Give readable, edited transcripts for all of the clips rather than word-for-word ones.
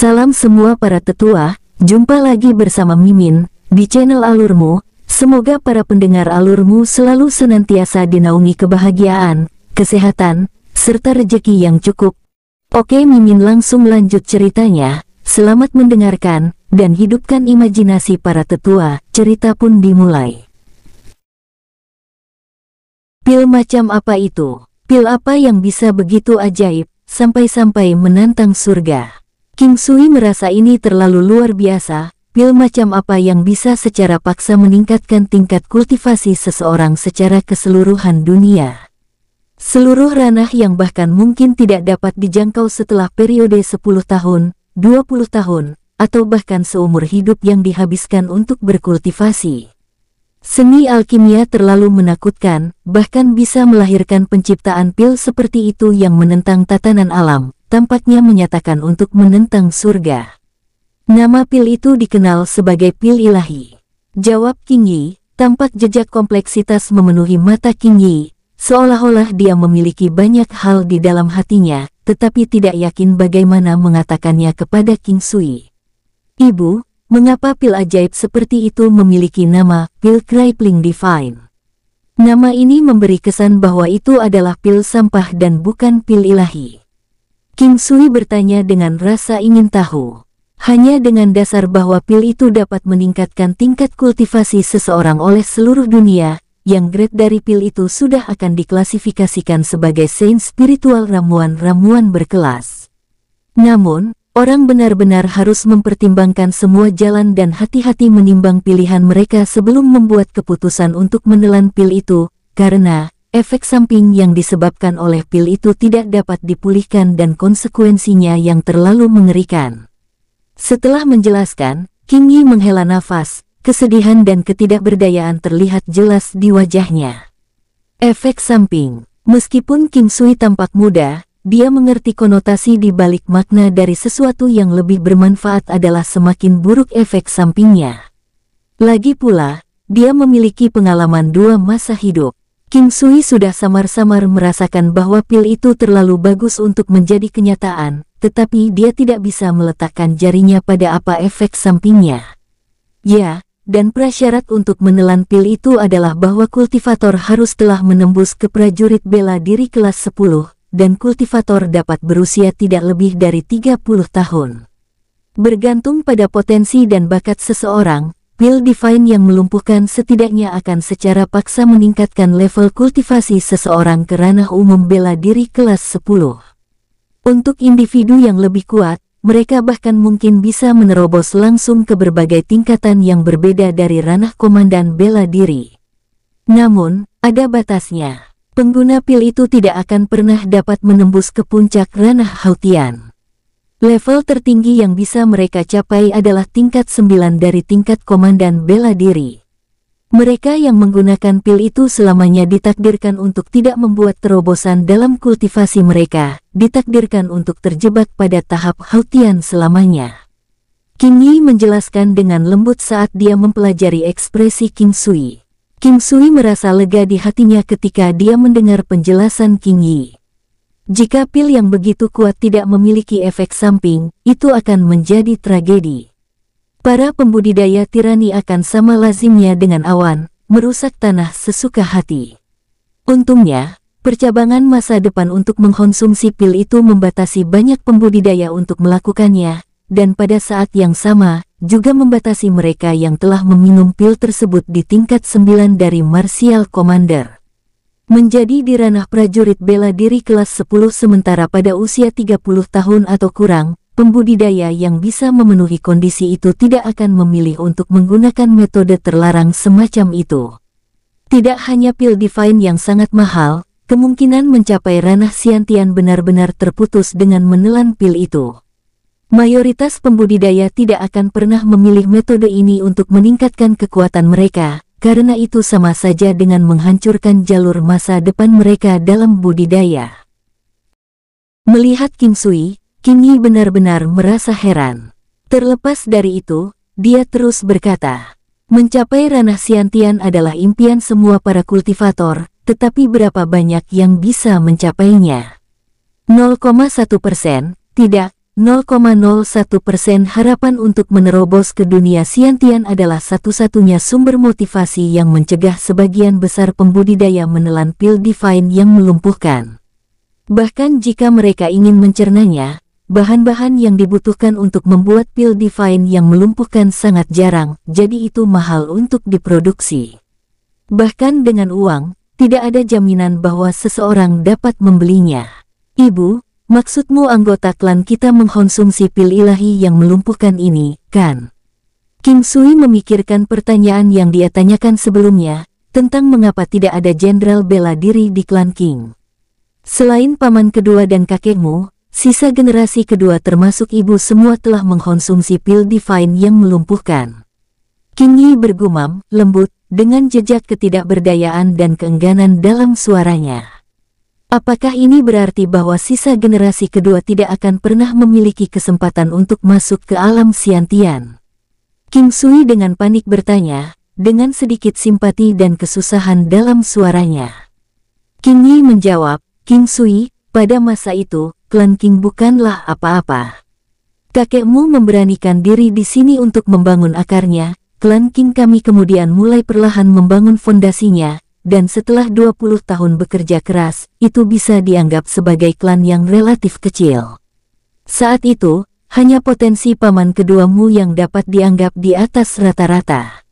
Salam semua para tetua, jumpa lagi bersama Mimin di channel Alurmu. Semoga para pendengar Alurmu selalu senantiasa dinaungi kebahagiaan, kesehatan, serta rezeki yang cukup. Oke, Mimin langsung lanjut ceritanya. Selamat mendengarkan dan hidupkan imajinasi para tetua. Cerita pun dimulai. Pil macam apa itu? Pil apa yang bisa begitu ajaib sampai-sampai menantang surga? King Sui merasa ini terlalu luar biasa. Pil macam apa yang bisa secara paksa meningkatkan tingkat kultivasi seseorang secara keseluruhan dunia? Seluruh ranah yang bahkan mungkin tidak dapat dijangkau setelah periode 10 tahun, 20 tahun, atau bahkan seumur hidup yang dihabiskan untuk berkultivasi. Seni alkimia terlalu menakutkan, bahkan bisa melahirkan penciptaan pil seperti itu yang menentang tatanan alam, tampaknya menyatakan untuk menentang surga. Nama pil itu dikenal sebagai pil ilahi. Jawab King Yi. Tampak jejak kompleksitas memenuhi mata King Yi, seolah-olah dia memiliki banyak hal di dalam hatinya, tetapi tidak yakin bagaimana mengatakannya kepada King Sui. Ibu, mengapa pil ajaib seperti itu memiliki nama pil Crippling Divine? Nama ini memberi kesan bahwa itu adalah pil sampah dan bukan pil ilahi. King Sui bertanya dengan rasa ingin tahu. Hanya dengan dasar bahwa pil itu dapat meningkatkan tingkat kultivasi seseorang oleh seluruh dunia, yang grade dari pil itu sudah akan diklasifikasikan sebagai sains spiritual ramuan-ramuan berkelas. Namun, orang benar-benar harus mempertimbangkan semua jalan dan hati-hati menimbang pilihan mereka sebelum membuat keputusan untuk menelan pil itu, karena efek samping yang disebabkan oleh pil itu tidak dapat dipulihkan dan konsekuensinya yang terlalu mengerikan. Setelah menjelaskan, King Yi menghela nafas, kesedihan dan ketidakberdayaan terlihat jelas di wajahnya. Efek samping. Meskipun King Sui tampak muda, dia mengerti konotasi di balik makna dari sesuatu yang lebih bermanfaat adalah semakin buruk efek sampingnya. Lagi pula, dia memiliki pengalaman 2 masa hidup. King Sui sudah samar-samar merasakan bahwa pil itu terlalu bagus untuk menjadi kenyataan, tetapi dia tidak bisa meletakkan jarinya pada apa efek sampingnya. Ya, dan prasyarat untuk menelan pil itu adalah bahwa kultivator harus telah menembus ke prajurit bela diri kelas 10, dan kultivator dapat berusia tidak lebih dari 30 tahun. Bergantung pada potensi dan bakat seseorang, pil divine yang melumpuhkan setidaknya akan secara paksa meningkatkan level kultivasi seseorang ke ranah umum bela diri kelas 10. Untuk individu yang lebih kuat, mereka bahkan mungkin bisa menerobos langsung ke berbagai tingkatan yang berbeda dari ranah komandan bela diri. Namun, ada batasnya. Pengguna pil itu tidak akan pernah dapat menembus ke puncak ranah Hautian. Level tertinggi yang bisa mereka capai adalah tingkat 9 dari tingkat komandan bela diri. Mereka yang menggunakan pil itu selamanya ditakdirkan untuk tidak membuat terobosan dalam kultivasi mereka, ditakdirkan untuk terjebak pada tahap Hautian selamanya. King Yi menjelaskan dengan lembut saat dia mempelajari ekspresi King Sui. King Sui merasa lega di hatinya ketika dia mendengar penjelasan King Yi. Jika pil yang begitu kuat tidak memiliki efek samping, itu akan menjadi tragedi. Para pembudidaya tirani akan sama lazimnya dengan awan, merusak tanah sesuka hati. Untungnya, percabangan masa depan untuk mengkonsumsi pil itu membatasi banyak pembudidaya untuk melakukannya, dan pada saat yang sama, juga membatasi mereka yang telah meminum pil tersebut di tingkat 9 dari Martial Commander. Menjadi di ranah prajurit bela diri kelas 10 sementara pada usia 30 tahun atau kurang, pembudidaya yang bisa memenuhi kondisi itu tidak akan memilih untuk menggunakan metode terlarang semacam itu. Tidak hanya pil divine yang sangat mahal, kemungkinan mencapai ranah Xiantian benar-benar terputus dengan menelan pil itu. Mayoritas pembudidaya tidak akan pernah memilih metode ini untuk meningkatkan kekuatan mereka, karena itu sama saja dengan menghancurkan jalur masa depan mereka dalam budidaya. Melihat King Sui, King Yi benar-benar merasa heran. Terlepas dari itu, dia terus berkata, mencapai ranah Xiantian adalah impian semua para kultivator, tetapi berapa banyak yang bisa mencapainya? 0,1%, tidak, 0,01% harapan untuk menerobos ke dunia Xiantian adalah satu-satunya sumber motivasi yang mencegah sebagian besar pembudidaya menelan pil divine yang melumpuhkan. Bahkan jika mereka ingin mencernanya, bahan-bahan yang dibutuhkan untuk membuat pil divine yang melumpuhkan sangat jarang, jadi itu mahal untuk diproduksi. Bahkan dengan uang, tidak ada jaminan bahwa seseorang dapat membelinya. Ibu, maksudmu anggota klan kita mengkonsumsi pil ilahi yang melumpuhkan ini, kan? King Sui memikirkan pertanyaan yang dia tanyakan sebelumnya, tentang mengapa tidak ada jenderal bela diri di klan King. Selain paman kedua dan kakekmu, sisa generasi kedua termasuk ibu semua telah mengkonsumsi pil divine yang melumpuhkan. King Yi bergumam, lembut, dengan jejak ketidakberdayaan dan keengganan dalam suaranya. Apakah ini berarti bahwa sisa generasi kedua tidak akan pernah memiliki kesempatan untuk masuk ke alam Xiantian? King Sui dengan panik bertanya, dengan sedikit simpati dan kesusahan dalam suaranya. King Yi menjawab, King Sui, pada masa itu, klan King bukanlah apa-apa. Kakekmu memberanikan diri di sini untuk membangun akarnya, klan King kami kemudian mulai perlahan membangun fondasinya, dan setelah 20 tahun bekerja keras, itu bisa dianggap sebagai klan yang relatif kecil. Saat itu, hanya potensi paman keduamu yang dapat dianggap di atas rata-rata.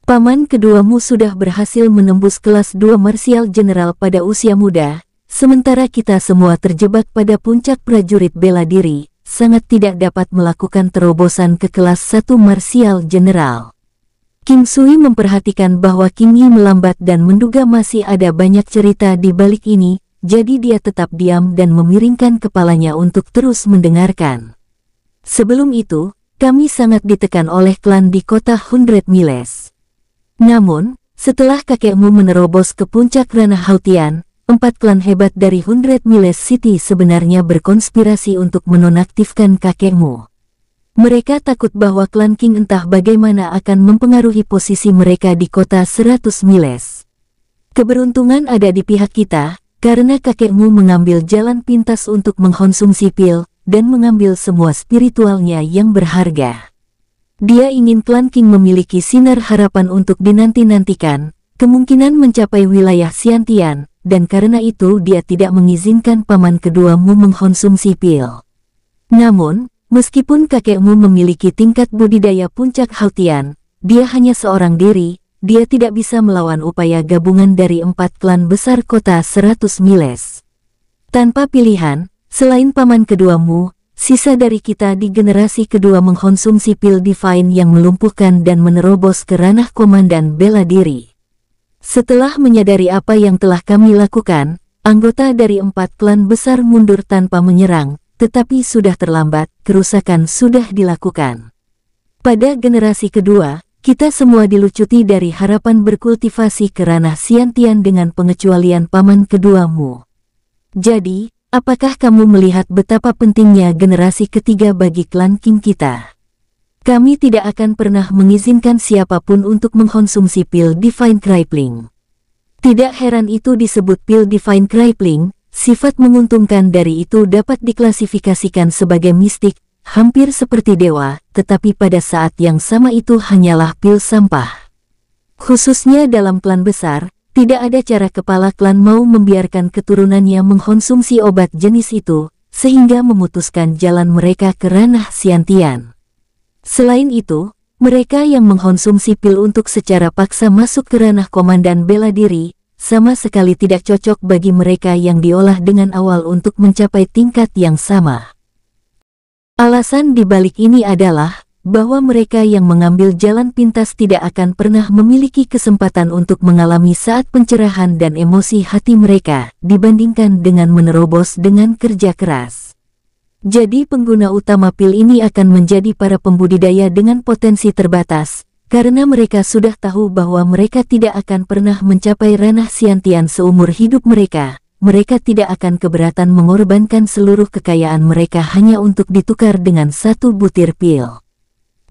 Paman keduamu sudah berhasil menembus kelas 2 marsial general pada usia muda, sementara kita semua terjebak pada puncak prajurit bela diri, sangat tidak dapat melakukan terobosan ke kelas 1 marsial general. King Sui memperhatikan bahwa King Yi melambat dan menduga masih ada banyak cerita di balik ini, jadi dia tetap diam dan memiringkan kepalanya untuk terus mendengarkan. Sebelum itu, kami sangat ditekan oleh klan di kota Hundred Miles. Namun, setelah kakekmu menerobos ke puncak ranah Hautian, 4 klan hebat dari Hundred Miles City sebenarnya berkonspirasi untuk menonaktifkan kakekmu. Mereka takut bahwa klan King entah bagaimana akan mempengaruhi posisi mereka di kota 100 Miles. Keberuntungan ada di pihak kita, karena kakekmu mengambil jalan pintas untuk mengkonsumsi pil, dan mengambil semua spiritualnya yang berharga. Dia ingin klan King memiliki sinar harapan untuk dinanti-nantikan, kemungkinan mencapai wilayah Xiantian, dan karena itu dia tidak mengizinkan paman keduamu mengkonsumsi pil. Namun, meskipun kakekmu memiliki tingkat budidaya puncak Hautian, dia hanya seorang diri, dia tidak bisa melawan upaya gabungan dari 4 klan besar kota 100 Miles. Tanpa pilihan, selain paman keduamu, sisa dari kita di generasi kedua mengkonsumsi pil divine yang melumpuhkan dan menerobos ke ranah komandan bela diri. Setelah menyadari apa yang telah kami lakukan, anggota dari 4 klan besar mundur tanpa menyerang, tetapi sudah terlambat, kerusakan sudah dilakukan. Pada generasi kedua, kita semua dilucuti dari harapan berkultivasi ke ranah Xiantian dengan pengecualian paman keduamu. Jadi, apakah kamu melihat betapa pentingnya generasi ketiga bagi klan King kita? Kami tidak akan pernah mengizinkan siapapun untuk mengkonsumsi pil Divine Crippling. Tidak heran itu disebut pil Divine Crippling. Sifat menguntungkan dari itu dapat diklasifikasikan sebagai mistik, hampir seperti dewa, tetapi pada saat yang sama itu hanyalah pil sampah. Khususnya dalam klan besar, tidak ada cara kepala klan mau membiarkan keturunannya mengkonsumsi obat jenis itu, sehingga memutuskan jalan mereka ke ranah Xiantian. Selain itu, mereka yang mengkonsumsi pil untuk secara paksa masuk ke ranah komandan bela diri, sama sekali tidak cocok bagi mereka yang diolah dengan awal untuk mencapai tingkat yang sama. Alasan di balik ini adalah bahwa mereka yang mengambil jalan pintas tidak akan pernah memiliki kesempatan untuk mengalami saat pencerahan dan emosi hati mereka dibandingkan dengan menerobos dengan kerja keras. Jadi pengguna utama pil ini akan menjadi para pembudidaya dengan potensi terbatas, karena mereka sudah tahu bahwa mereka tidak akan pernah mencapai ranah Xiantian seumur hidup mereka. Mereka tidak akan keberatan mengorbankan seluruh kekayaan mereka hanya untuk ditukar dengan 1 butir pil.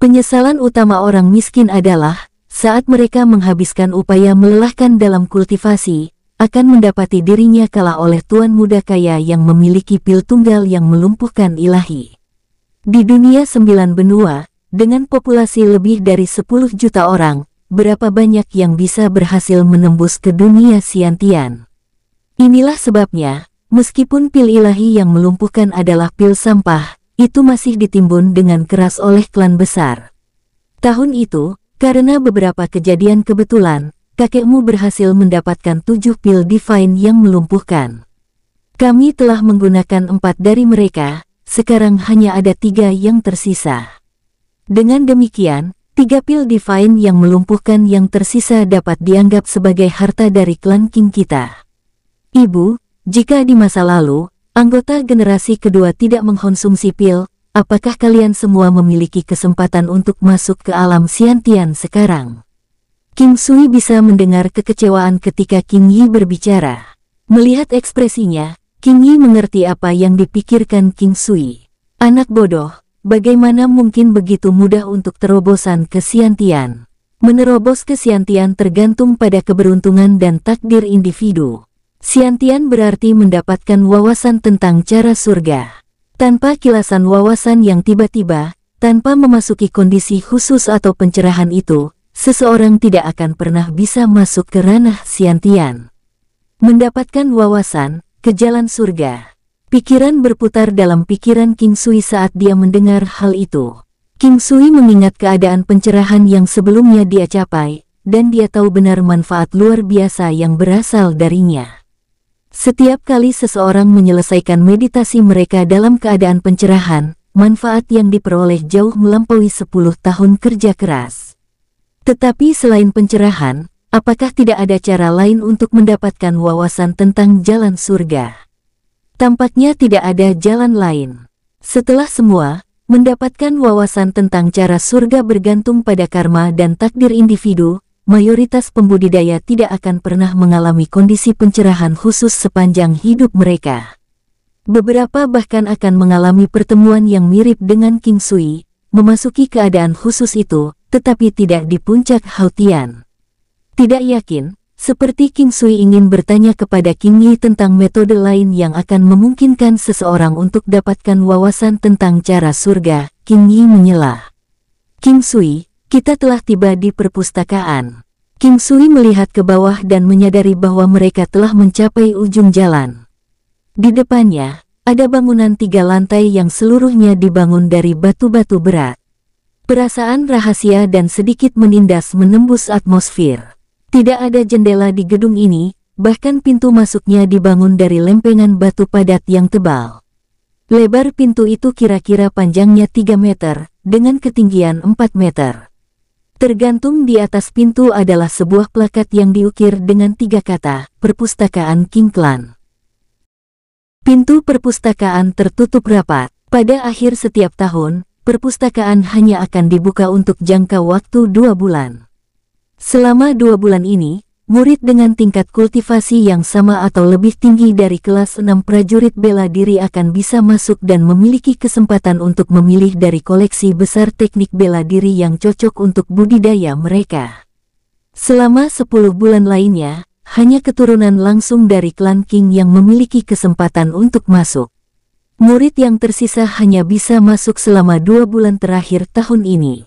Penyesalan utama orang miskin adalah, saat mereka menghabiskan upaya melelahkan dalam kultivasi, akan mendapati dirinya kalah oleh tuan muda kaya yang memiliki pil tunggal yang melumpuhkan ilahi. Di dunia 9 benua, dengan populasi lebih dari 10 juta orang, berapa banyak yang bisa berhasil menembus ke dunia Xiantian? Inilah sebabnya, meskipun pil ilahi yang melumpuhkan adalah pil sampah, itu masih ditimbun dengan keras oleh klan besar. Tahun itu, karena beberapa kejadian kebetulan, kakekmu berhasil mendapatkan 7 pil divine yang melumpuhkan. Kami telah menggunakan 4 dari mereka, sekarang hanya ada 3 yang tersisa. Dengan demikian, 3 pil divine yang melumpuhkan yang tersisa dapat dianggap sebagai harta dari klan King kita. Ibu, jika di masa lalu, anggota generasi kedua tidak mengkonsumsi pil, apakah kalian semua memiliki kesempatan untuk masuk ke alam Xiantian sekarang? King Sui bisa mendengar kekecewaan ketika King Yi berbicara. Melihat ekspresinya, King Yi mengerti apa yang dipikirkan King Sui. Anak bodoh, bagaimana mungkin begitu mudah untuk terobosan ke Xiantian? Menerobos ke Xiantian tergantung pada keberuntungan dan takdir individu. Xiantian berarti mendapatkan wawasan tentang cara surga. Tanpa kilasan wawasan yang tiba-tiba, tanpa memasuki kondisi khusus atau pencerahan itu, seseorang tidak akan pernah bisa masuk ke ranah Xiantian. Mendapatkan wawasan ke jalan surga. Pikiran berputar dalam pikiran King Sui saat dia mendengar hal itu. King Sui mengingat keadaan pencerahan yang sebelumnya dia capai, dan dia tahu benar manfaat luar biasa yang berasal darinya. Setiap kali seseorang menyelesaikan meditasi mereka dalam keadaan pencerahan, manfaat yang diperoleh jauh melampaui 10 tahun kerja keras. Tetapi selain pencerahan, apakah tidak ada cara lain untuk mendapatkan wawasan tentang jalan surga? Tampaknya tidak ada jalan lain. Setelah semua, mendapatkan wawasan tentang cara surga bergantung pada karma dan takdir individu, mayoritas pembudidaya tidak akan pernah mengalami kondisi pencerahan khusus sepanjang hidup mereka. Beberapa bahkan akan mengalami pertemuan yang mirip dengan King Sui, memasuki keadaan khusus itu, tetapi tidak di puncak Hautian. Tidak yakin, seperti King Sui ingin bertanya kepada King Yi tentang metode lain yang akan memungkinkan seseorang untuk dapatkan wawasan tentang cara surga, King Yi menyela. King Sui, kita telah tiba di perpustakaan. King Sui melihat ke bawah dan menyadari bahwa mereka telah mencapai ujung jalan. Di depannya, ada bangunan 3 lantai yang seluruhnya dibangun dari batu-batu berat. Perasaan rahasia dan sedikit menindas menembus atmosfer. Tidak ada jendela di gedung ini, bahkan pintu masuknya dibangun dari lempengan batu padat yang tebal. Lebar pintu itu kira-kira panjangnya 3 meter, dengan ketinggian 4 meter. Tergantung di atas pintu adalah sebuah plakat yang diukir dengan 3 kata, Perpustakaan King Clan. Pintu perpustakaan tertutup rapat. Pada akhir setiap tahun, perpustakaan hanya akan dibuka untuk jangka waktu 2 bulan. Selama 2 bulan ini, murid dengan tingkat kultivasi yang sama atau lebih tinggi dari kelas 6 prajurit bela diri akan bisa masuk dan memiliki kesempatan untuk memilih dari koleksi besar teknik bela diri yang cocok untuk budidaya mereka. Selama 10 bulan lainnya, hanya keturunan langsung dari klan King yang memiliki kesempatan untuk masuk. Murid yang tersisa hanya bisa masuk selama 2 bulan terakhir tahun ini.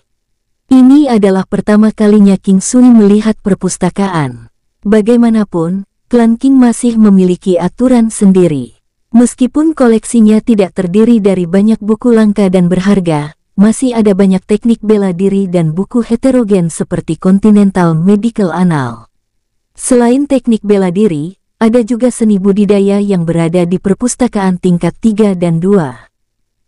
Ini adalah pertama kalinya King Sui melihat perpustakaan. Bagaimanapun, klan King masih memiliki aturan sendiri. Meskipun koleksinya tidak terdiri dari banyak buku langka dan berharga, masih ada banyak teknik bela diri dan buku heterogen seperti Continental Medical Annal. Selain teknik bela diri, ada juga seni budidaya yang berada di perpustakaan tingkat 3 dan 2.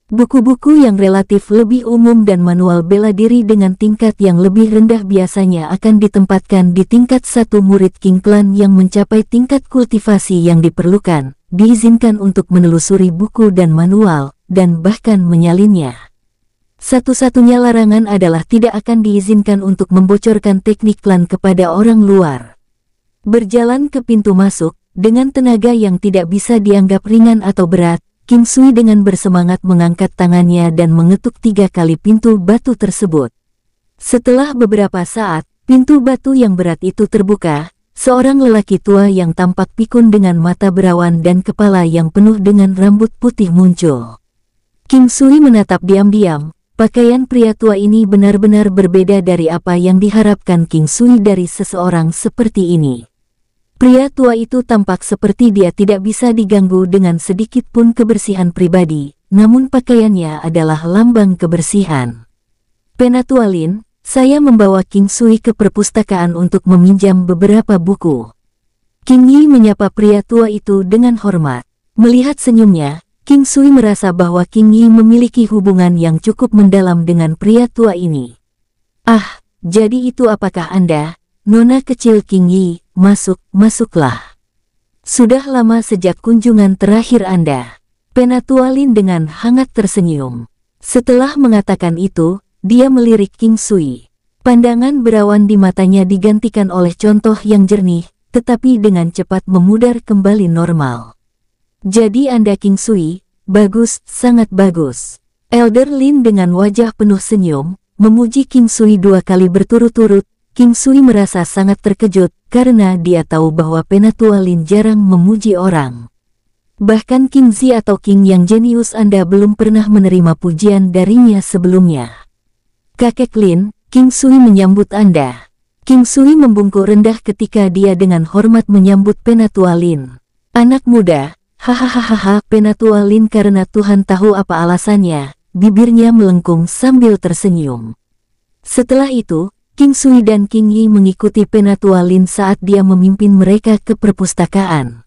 Buku-buku yang relatif lebih umum dan manual bela diri dengan tingkat yang lebih rendah biasanya akan ditempatkan di tingkat 1 murid King Clan yang mencapai tingkat kultivasi yang diperlukan, diizinkan untuk menelusuri buku dan manual, dan bahkan menyalinnya. Satu-satunya larangan adalah tidak akan diizinkan untuk membocorkan teknik klan kepada orang luar. Berjalan ke pintu masuk, dengan tenaga yang tidak bisa dianggap ringan atau berat, King Sui dengan bersemangat mengangkat tangannya dan mengetuk 3 kali pintu batu tersebut. Setelah beberapa saat, pintu batu yang berat itu terbuka, seorang lelaki tua yang tampak pikun dengan mata berawan dan kepala yang penuh dengan rambut putih muncul. King Sui menatap diam-diam. Pakaian pria tua ini benar-benar berbeda dari apa yang diharapkan King Sui dari seseorang seperti ini. Pria tua itu tampak seperti dia tidak bisa diganggu dengan sedikit pun kebersihan pribadi, namun pakaiannya adalah lambang kebersihan. Penatua Lin, saya membawa King Sui ke perpustakaan untuk meminjam beberapa buku. King Yi menyapa pria tua itu dengan hormat. Melihat senyumnya, King Sui merasa bahwa King Yi memiliki hubungan yang cukup mendalam dengan pria tua ini. Ah, jadi itu apakah Anda, Nona kecil King Yi, masuklah. Sudah lama sejak kunjungan terakhir Anda. Penatua Lin dengan hangat tersenyum. Setelah mengatakan itu, dia melirik King Sui. Pandangan berawan di matanya digantikan oleh contoh yang jernih, tetapi dengan cepat memudar kembali normal. Jadi Anda King Sui, bagus, sangat bagus. Elder Lin dengan wajah penuh senyum, memuji King Sui 2 kali berturut-turut. King Sui merasa sangat terkejut, karena dia tahu bahwa Penatua Lin jarang memuji orang. Bahkan King Zi atau King yang jenius Anda belum pernah menerima pujian darinya sebelumnya. Kakek Lin, King Sui menyambut Anda. King Sui membungkuk rendah ketika dia dengan hormat menyambut Penatua Lin. Anak muda. Hahaha, Penatua Lin karena Tuhan tahu apa alasannya, bibirnya melengkung sambil tersenyum. Setelah itu, King Sui dan King Yi mengikuti Penatua Lin saat dia memimpin mereka ke perpustakaan.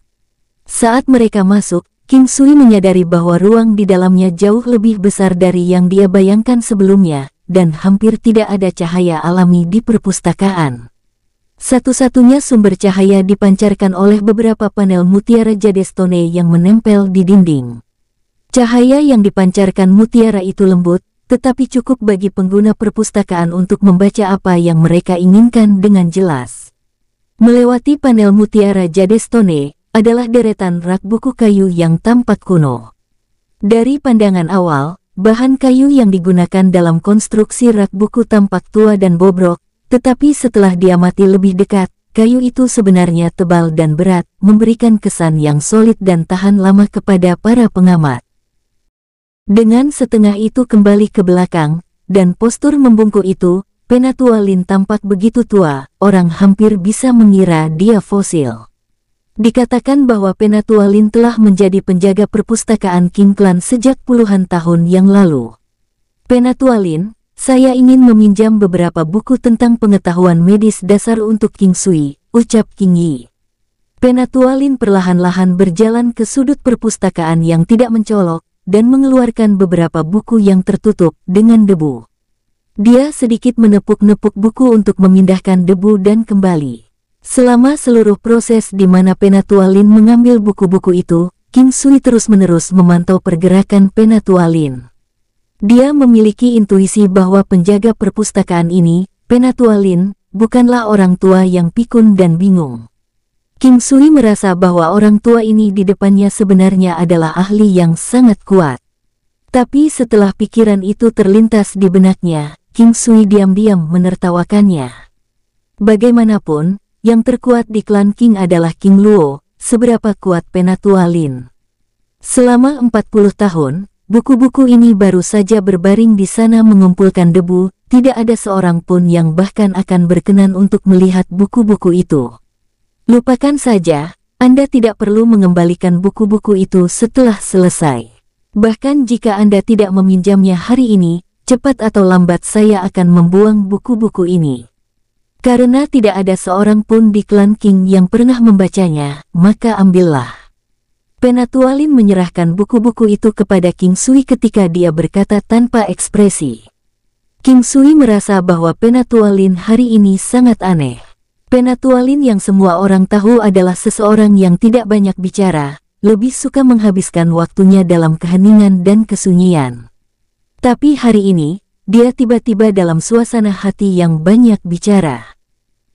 Saat mereka masuk, King Sui menyadari bahwa ruang di dalamnya jauh lebih besar dari yang dia bayangkan sebelumnya, dan hampir tidak ada cahaya alami di perpustakaan. Satu-satunya sumber cahaya dipancarkan oleh beberapa panel mutiara jadestone yang menempel di dinding. Cahaya yang dipancarkan mutiara itu lembut, tetapi cukup bagi pengguna perpustakaan untuk membaca apa yang mereka inginkan dengan jelas. Melewati panel mutiara jadestone adalah deretan rak buku kayu yang tampak kuno. Dari pandangan awal, bahan kayu yang digunakan dalam konstruksi rak buku tampak tua dan bobrok. Tetapi setelah diamati lebih dekat, kayu itu sebenarnya tebal dan berat, memberikan kesan yang solid dan tahan lama kepada para pengamat. Dengan setengah itu kembali ke belakang, dan postur membungkuk itu, Penatua Lin tampak begitu tua, orang hampir bisa mengira dia fosil. Dikatakan bahwa Penatua Lin telah menjadi penjaga perpustakaan King Clan sejak puluhan tahun yang lalu. Penatua Lin, saya ingin meminjam beberapa buku tentang pengetahuan medis dasar untuk King Sui, ucap King Yi. Penatua Lin perlahan-lahan berjalan ke sudut perpustakaan yang tidak mencolok, dan mengeluarkan beberapa buku yang tertutup dengan debu. Dia sedikit menepuk-nepuk buku untuk memindahkan debu dan kembali. Selama seluruh proses di mana Penatua Lin mengambil buku-buku itu, King Sui terus-menerus memantau pergerakan Penatua Lin. Dia memiliki intuisi bahwa penjaga perpustakaan ini, Penatua Lin, bukanlah orang tua yang pikun dan bingung. King Sui merasa bahwa orang tua ini di depannya sebenarnya adalah ahli yang sangat kuat. Tapi setelah pikiran itu terlintas di benaknya, King Sui diam-diam menertawakannya. Bagaimanapun, yang terkuat di klan King adalah King Luo, seberapa kuat Penatua Lin. Selama 40 tahun, buku-buku ini baru saja berbaring di sana mengumpulkan debu, tidak ada seorang pun yang bahkan akan berkenan untuk melihat buku-buku itu. Lupakan saja, Anda tidak perlu mengembalikan buku-buku itu setelah selesai. Bahkan jika Anda tidak meminjamnya hari ini, cepat atau lambat saya akan membuang buku-buku ini. Karena tidak ada seorang pun di klan King yang pernah membacanya, maka ambillah. Penatua Lin menyerahkan buku-buku itu kepada King Sui ketika dia berkata tanpa ekspresi. King Sui merasa bahwa Penatua Lin hari ini sangat aneh. Penatua Lin yang semua orang tahu adalah seseorang yang tidak banyak bicara, lebih suka menghabiskan waktunya dalam keheningan dan kesunyian. Tapi hari ini, dia tiba-tiba dalam suasana hati yang banyak bicara.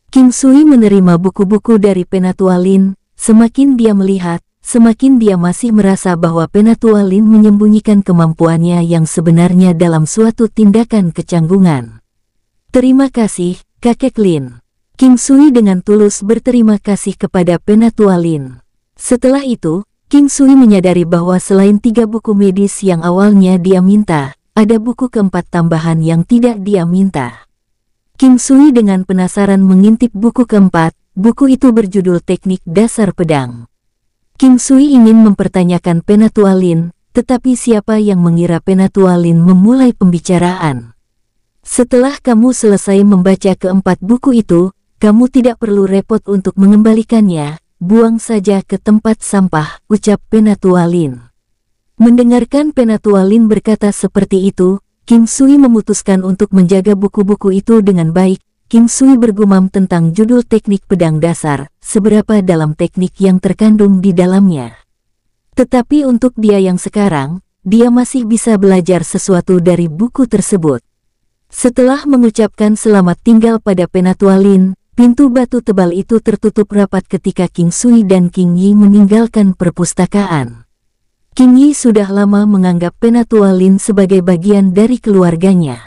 King Sui menerima buku-buku dari Penatua Lin, semakin dia melihat, semakin dia masih merasa bahwa Penatua Lin menyembunyikan kemampuannya yang sebenarnya dalam suatu tindakan kecanggungan. Terima kasih, Kakek Lin. King Sui dengan tulus berterima kasih kepada Penatua Lin. Setelah itu, King Sui menyadari bahwa selain 3 buku medis yang awalnya dia minta, ada buku keempat tambahan yang tidak dia minta. King Sui dengan penasaran mengintip buku keempat. Buku itu berjudul Teknik Dasar Pedang. King Sui ingin mempertanyakan Penatualin, tetapi siapa yang mengira Penatualin memulai pembicaraan. Setelah kamu selesai membaca keempat buku itu, kamu tidak perlu repot untuk mengembalikannya, buang saja ke tempat sampah, ucap Penatualin. Mendengarkan Penatualin berkata seperti itu, King Sui memutuskan untuk menjaga buku-buku itu dengan baik. King Sui bergumam tentang judul teknik pedang dasar, seberapa dalam teknik yang terkandung di dalamnya. Tetapi untuk dia yang sekarang, dia masih bisa belajar sesuatu dari buku tersebut. Setelah mengucapkan selamat tinggal pada Penatualin, pintu batu tebal itu tertutup rapat ketika King Sui dan King Yi meninggalkan perpustakaan. King Yi sudah lama menganggap Penatualin sebagai bagian dari keluarganya.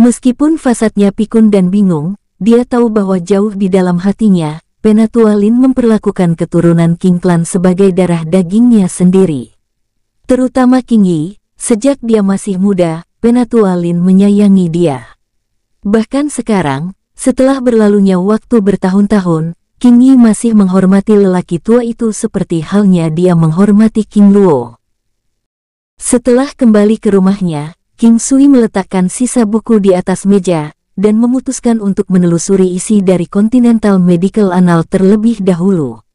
Meskipun fasadnya pikun dan bingung, dia tahu bahwa jauh di dalam hatinya, Penatualin memperlakukan keturunan King Clan sebagai darah dagingnya sendiri. Terutama King Yi, sejak dia masih muda, Penatualin menyayangi dia. Bahkan sekarang, setelah berlalunya waktu bertahun-tahun, King Yi masih menghormati lelaki tua itu seperti halnya dia menghormati King Luo. Setelah kembali ke rumahnya, King Sui meletakkan sisa buku di atas meja, dan memutuskan untuk menelusuri isi dari Continental Medical Annal terlebih dahulu.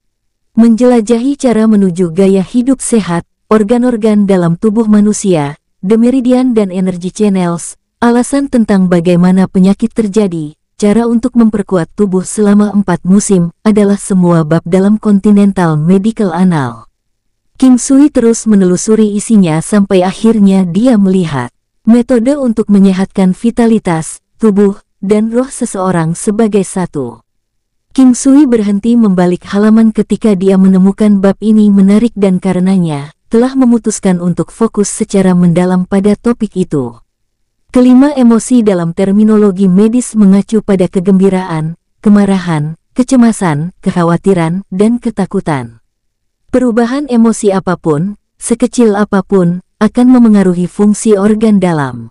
Menjelajahi cara menuju gaya hidup sehat, organ-organ dalam tubuh manusia, The Meridian dan Energy Channels, alasan tentang bagaimana penyakit terjadi, cara untuk memperkuat tubuh selama 4 musim, adalah semua bab dalam Continental Medical Annal. King Sui terus menelusuri isinya sampai akhirnya dia melihat metode untuk menyehatkan vitalitas, tubuh, dan roh seseorang sebagai satu. King Sui berhenti membalik halaman ketika dia menemukan bab ini menarik dan karenanya, telah memutuskan untuk fokus secara mendalam pada topik itu. Kelima emosi dalam terminologi medis mengacu pada kegembiraan, kemarahan, kecemasan, kekhawatiran, dan ketakutan. Perubahan emosi apapun, sekecil apapun, akan memengaruhi fungsi organ dalam.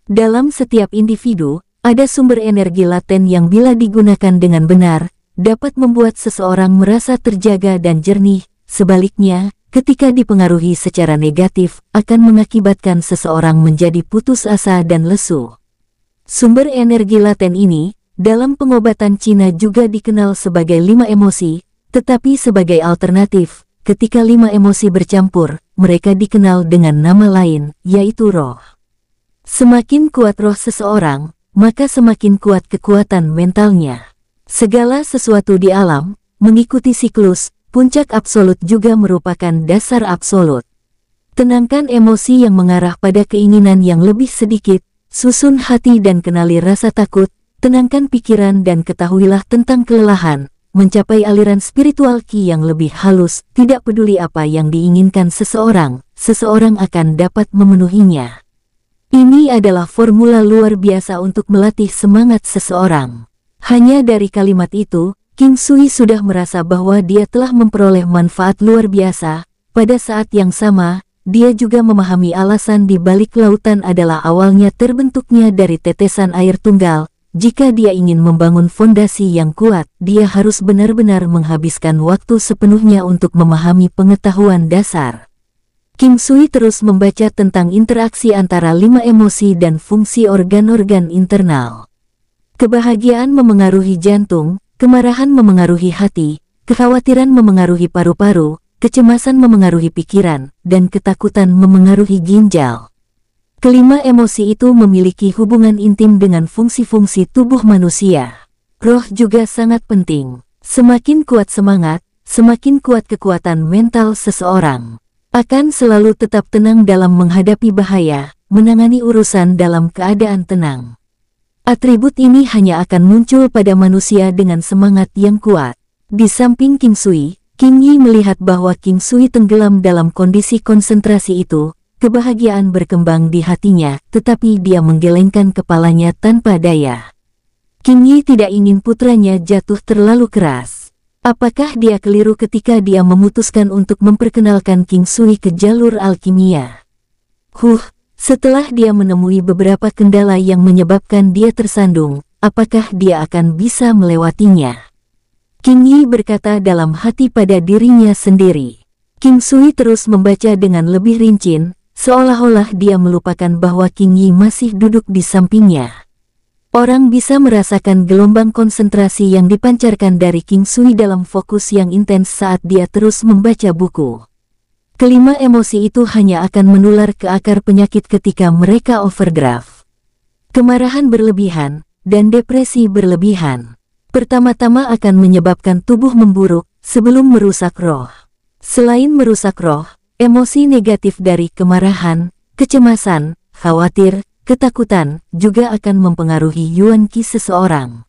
Dalam setiap individu, ada sumber energi laten yang bila digunakan dengan benar, dapat membuat seseorang merasa terjaga dan jernih. Sebaliknya, ketika dipengaruhi secara negatif, akan mengakibatkan seseorang menjadi putus asa dan lesu. Sumber energi laten ini, dalam pengobatan Cina juga dikenal sebagai 5 emosi, tetapi sebagai alternatif, ketika 5 emosi bercampur, mereka dikenal dengan nama lain, yaitu roh. Semakin kuat roh seseorang, maka semakin kuat kekuatan mentalnya. Segala sesuatu di alam, mengikuti siklus, puncak absolut juga merupakan dasar absolut. Tenangkan emosi yang mengarah pada keinginan yang lebih sedikit, susun hati dan kenali rasa takut, tenangkan pikiran dan ketahuilah tentang kelelahan, mencapai aliran spiritual ki yang lebih halus, tidak peduli apa yang diinginkan seseorang, seseorang akan dapat memenuhinya. Ini adalah formula luar biasa untuk melatih semangat seseorang. Hanya dari kalimat itu, King Sui sudah merasa bahwa dia telah memperoleh manfaat luar biasa. Pada saat yang sama, dia juga memahami alasan di balik lautan adalah awalnya terbentuknya dari tetesan air tunggal. Jika dia ingin membangun fondasi yang kuat, dia harus benar-benar menghabiskan waktu sepenuhnya untuk memahami pengetahuan dasar. King Sui terus membaca tentang interaksi antara 5 emosi dan fungsi organ-organ internal. Kebahagiaan memengaruhi jantung, kemarahan memengaruhi hati, kekhawatiran memengaruhi paru-paru, kecemasan memengaruhi pikiran, dan ketakutan memengaruhi ginjal. Kelima emosi itu memiliki hubungan intim dengan fungsi-fungsi tubuh manusia. Roh juga sangat penting. Semakin kuat semangat, semakin kuat kekuatan mental seseorang. Akan selalu tetap tenang dalam menghadapi bahaya, menangani urusan dalam keadaan tenang. Atribut ini hanya akan muncul pada manusia dengan semangat yang kuat. Di samping King Sui, King Yi melihat bahwa King Sui tenggelam dalam kondisi konsentrasi itu. Kebahagiaan berkembang di hatinya, tetapi dia menggelengkan kepalanya tanpa daya. King Yi tidak ingin putranya jatuh terlalu keras. Apakah dia keliru ketika dia memutuskan untuk memperkenalkan King Sui ke jalur alkimia? Setelah dia menemui beberapa kendala yang menyebabkan dia tersandung, apakah dia akan bisa melewatinya? King Yi berkata dalam hati pada dirinya sendiri. King Sui terus membaca dengan lebih rinci, seolah-olah dia melupakan bahwa King Yi masih duduk di sampingnya. Orang bisa merasakan gelombang konsentrasi yang dipancarkan dari King Sui dalam fokus yang intens saat dia terus membaca buku. Kelima emosi itu hanya akan menular ke akar penyakit ketika mereka overdraft. Kemarahan berlebihan, dan depresi berlebihan. Pertama-tama akan menyebabkan tubuh memburuk, sebelum merusak roh. Selain merusak roh, emosi negatif dari kemarahan, kecemasan, khawatir, ketakutan juga akan mempengaruhi Yuan Qi seseorang.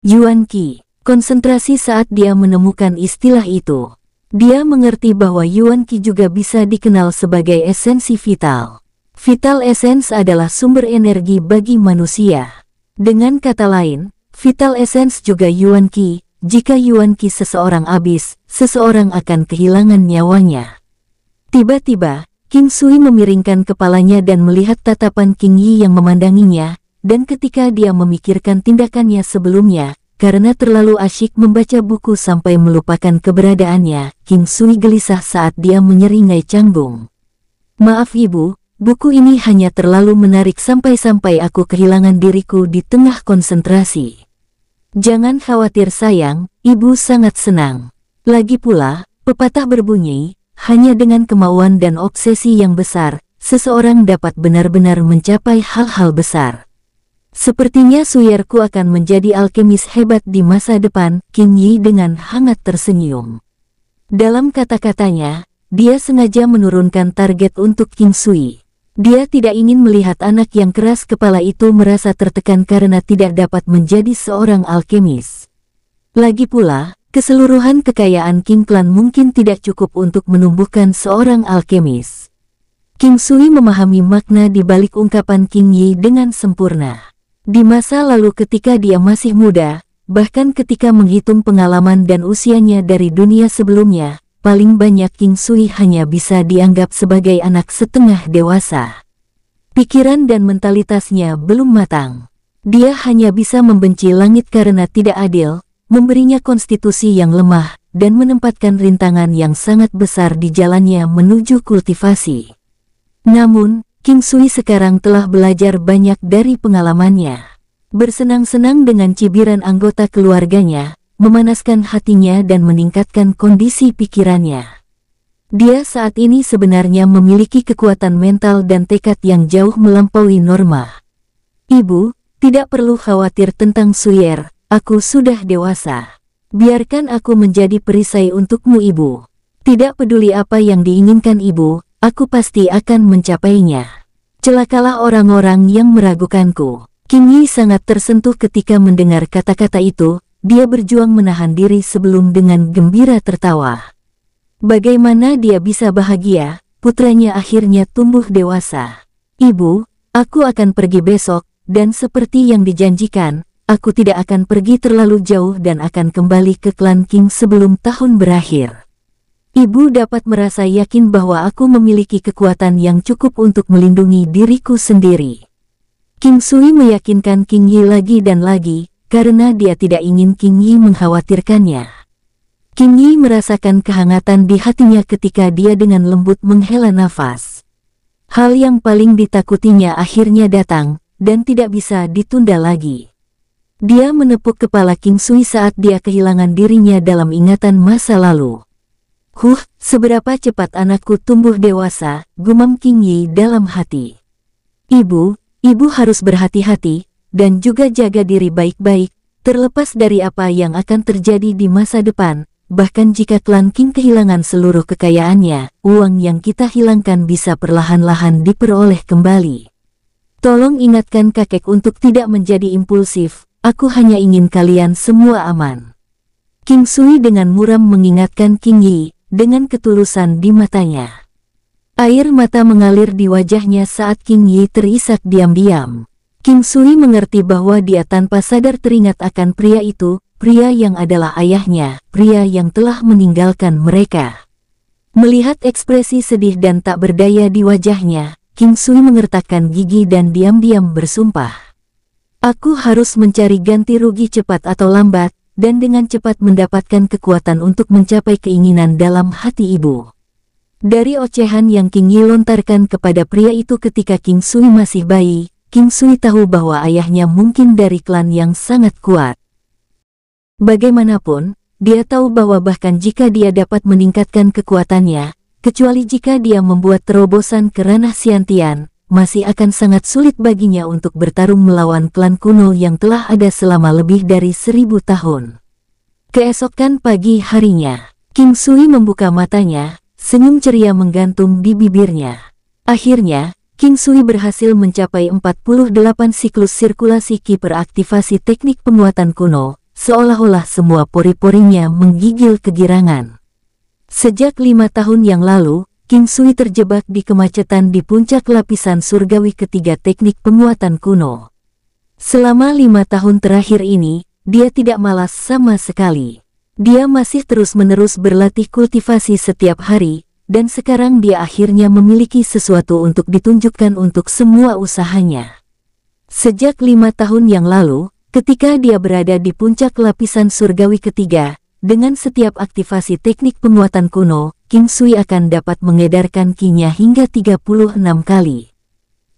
Yuan Qi, konsentrasi saat dia menemukan istilah itu. Dia mengerti bahwa Yuan Qi juga bisa dikenal sebagai esensi vital. Vital essence adalah sumber energi bagi manusia. Dengan kata lain, vital essence juga Yuan Qi. Jika Yuan Qi seseorang habis, seseorang akan kehilangan nyawanya. Tiba-tiba, King Sui memiringkan kepalanya dan melihat tatapan King Yi yang memandanginya, dan ketika dia memikirkan tindakannya sebelumnya, karena terlalu asyik membaca buku sampai melupakan keberadaannya, King Sui gelisah saat dia menyeringai canggung. Maaf ibu, buku ini hanya terlalu menarik sampai-sampai aku kehilangan diriku di tengah konsentrasi. Jangan khawatir sayang, ibu sangat senang. Lagi pula, pepatah berbunyi, hanya dengan kemauan dan obsesi yang besar, seseorang dapat benar-benar mencapai hal-hal besar. Sepertinya suyerku akan menjadi alkemis hebat di masa depan, King Yi dengan hangat tersenyum. Dalam kata-katanya, dia sengaja menurunkan target untuk King Sui. Dia tidak ingin melihat anak yang keras kepala itu merasa tertekan karena tidak dapat menjadi seorang alkemis. Lagi pula, keseluruhan kekayaan King Clan mungkin tidak cukup untuk menumbuhkan seorang alkemis. King Sui memahami makna di balik ungkapan King Yi dengan sempurna. Di masa lalu ketika dia masih muda, bahkan ketika menghitung pengalaman dan usianya dari dunia sebelumnya, paling banyak King Sui hanya bisa dianggap sebagai anak setengah dewasa. Pikiran dan mentalitasnya belum matang. Dia hanya bisa membenci langit karena tidak adil, memberinya konstitusi yang lemah, dan menempatkan rintangan yang sangat besar di jalannya menuju kultivasi. Namun, King Sui sekarang telah belajar banyak dari pengalamannya. Bersenang-senang dengan cibiran anggota keluarganya, memanaskan hatinya dan meningkatkan kondisi pikirannya. Dia saat ini sebenarnya memiliki kekuatan mental dan tekad yang jauh melampaui norma. Ibu, tidak perlu khawatir tentang Suyer. Aku sudah dewasa. Biarkan aku menjadi perisai untukmu ibu. Tidak peduli apa yang diinginkan ibu, aku pasti akan mencapainya. Celakalah orang-orang yang meragukanku. King Yi sangat tersentuh ketika mendengar kata-kata itu, dia berjuang menahan diri sebelum dengan gembira tertawa. Bagaimana dia bisa bahagia, putranya akhirnya tumbuh dewasa. Ibu, aku akan pergi besok, dan seperti yang dijanjikan, aku tidak akan pergi terlalu jauh dan akan kembali ke klan King sebelum tahun berakhir. Ibu dapat merasa yakin bahwa aku memiliki kekuatan yang cukup untuk melindungi diriku sendiri. King Sui meyakinkan King Yi lagi dan lagi, karena dia tidak ingin King Yi mengkhawatirkannya. King Yi merasakan kehangatan di hatinya ketika dia dengan lembut menghela nafas. Hal yang paling ditakutinya akhirnya datang, dan tidak bisa ditunda lagi. Dia menepuk kepala King Sui saat dia kehilangan dirinya dalam ingatan masa lalu. Seberapa cepat anakku tumbuh dewasa, gumam King Yi dalam hati. Ibu harus berhati-hati, dan juga jaga diri baik-baik, terlepas dari apa yang akan terjadi di masa depan, bahkan jika klan King kehilangan seluruh kekayaannya, uang yang kita hilangkan bisa perlahan-lahan diperoleh kembali. Tolong ingatkan kakek untuk tidak menjadi impulsif, aku hanya ingin kalian semua aman. King Sui dengan muram mengingatkan King Yi, dengan ketulusan di matanya. Air mata mengalir di wajahnya saat King Yi terisak diam-diam. King Sui mengerti bahwa dia tanpa sadar teringat akan pria itu, pria yang adalah ayahnya, pria yang telah meninggalkan mereka. Melihat ekspresi sedih dan tak berdaya di wajahnya, King Sui mengertakkan gigi dan diam-diam bersumpah. Aku harus mencari ganti rugi cepat atau lambat, dan dengan cepat mendapatkan kekuatan untuk mencapai keinginan dalam hati ibu. Dari ocehan yang King Yi lontarkan kepada pria itu ketika King Sui masih bayi, King Sui tahu bahwa ayahnya mungkin dari klan yang sangat kuat. Bagaimanapun, dia tahu bahwa bahkan jika dia dapat meningkatkan kekuatannya, kecuali jika dia membuat terobosan ke ranah Xiantian, masih akan sangat sulit baginya untuk bertarung melawan klan kuno yang telah ada selama lebih dari 1000 tahun. Keesokan pagi harinya, King Sui membuka matanya, senyum ceria menggantung di bibirnya. Akhirnya, King Sui berhasil mencapai 48 siklus sirkulasi Qi peraktivasi teknik penguatan kuno, seolah-olah semua pori-porinya menggigil kegirangan. Sejak 5 tahun yang lalu, King Sui terjebak di kemacetan di puncak lapisan surgawi ketiga teknik penguatan kuno. Selama 5 tahun terakhir ini, dia tidak malas sama sekali. Dia masih terus-menerus berlatih kultivasi setiap hari, dan sekarang dia akhirnya memiliki sesuatu untuk ditunjukkan untuk semua usahanya. Sejak 5 tahun yang lalu, ketika dia berada di puncak lapisan surgawi ketiga, dengan setiap aktivasi teknik penguatan kuno, King Sui akan dapat mengedarkan Qi-nya hingga 36 kali.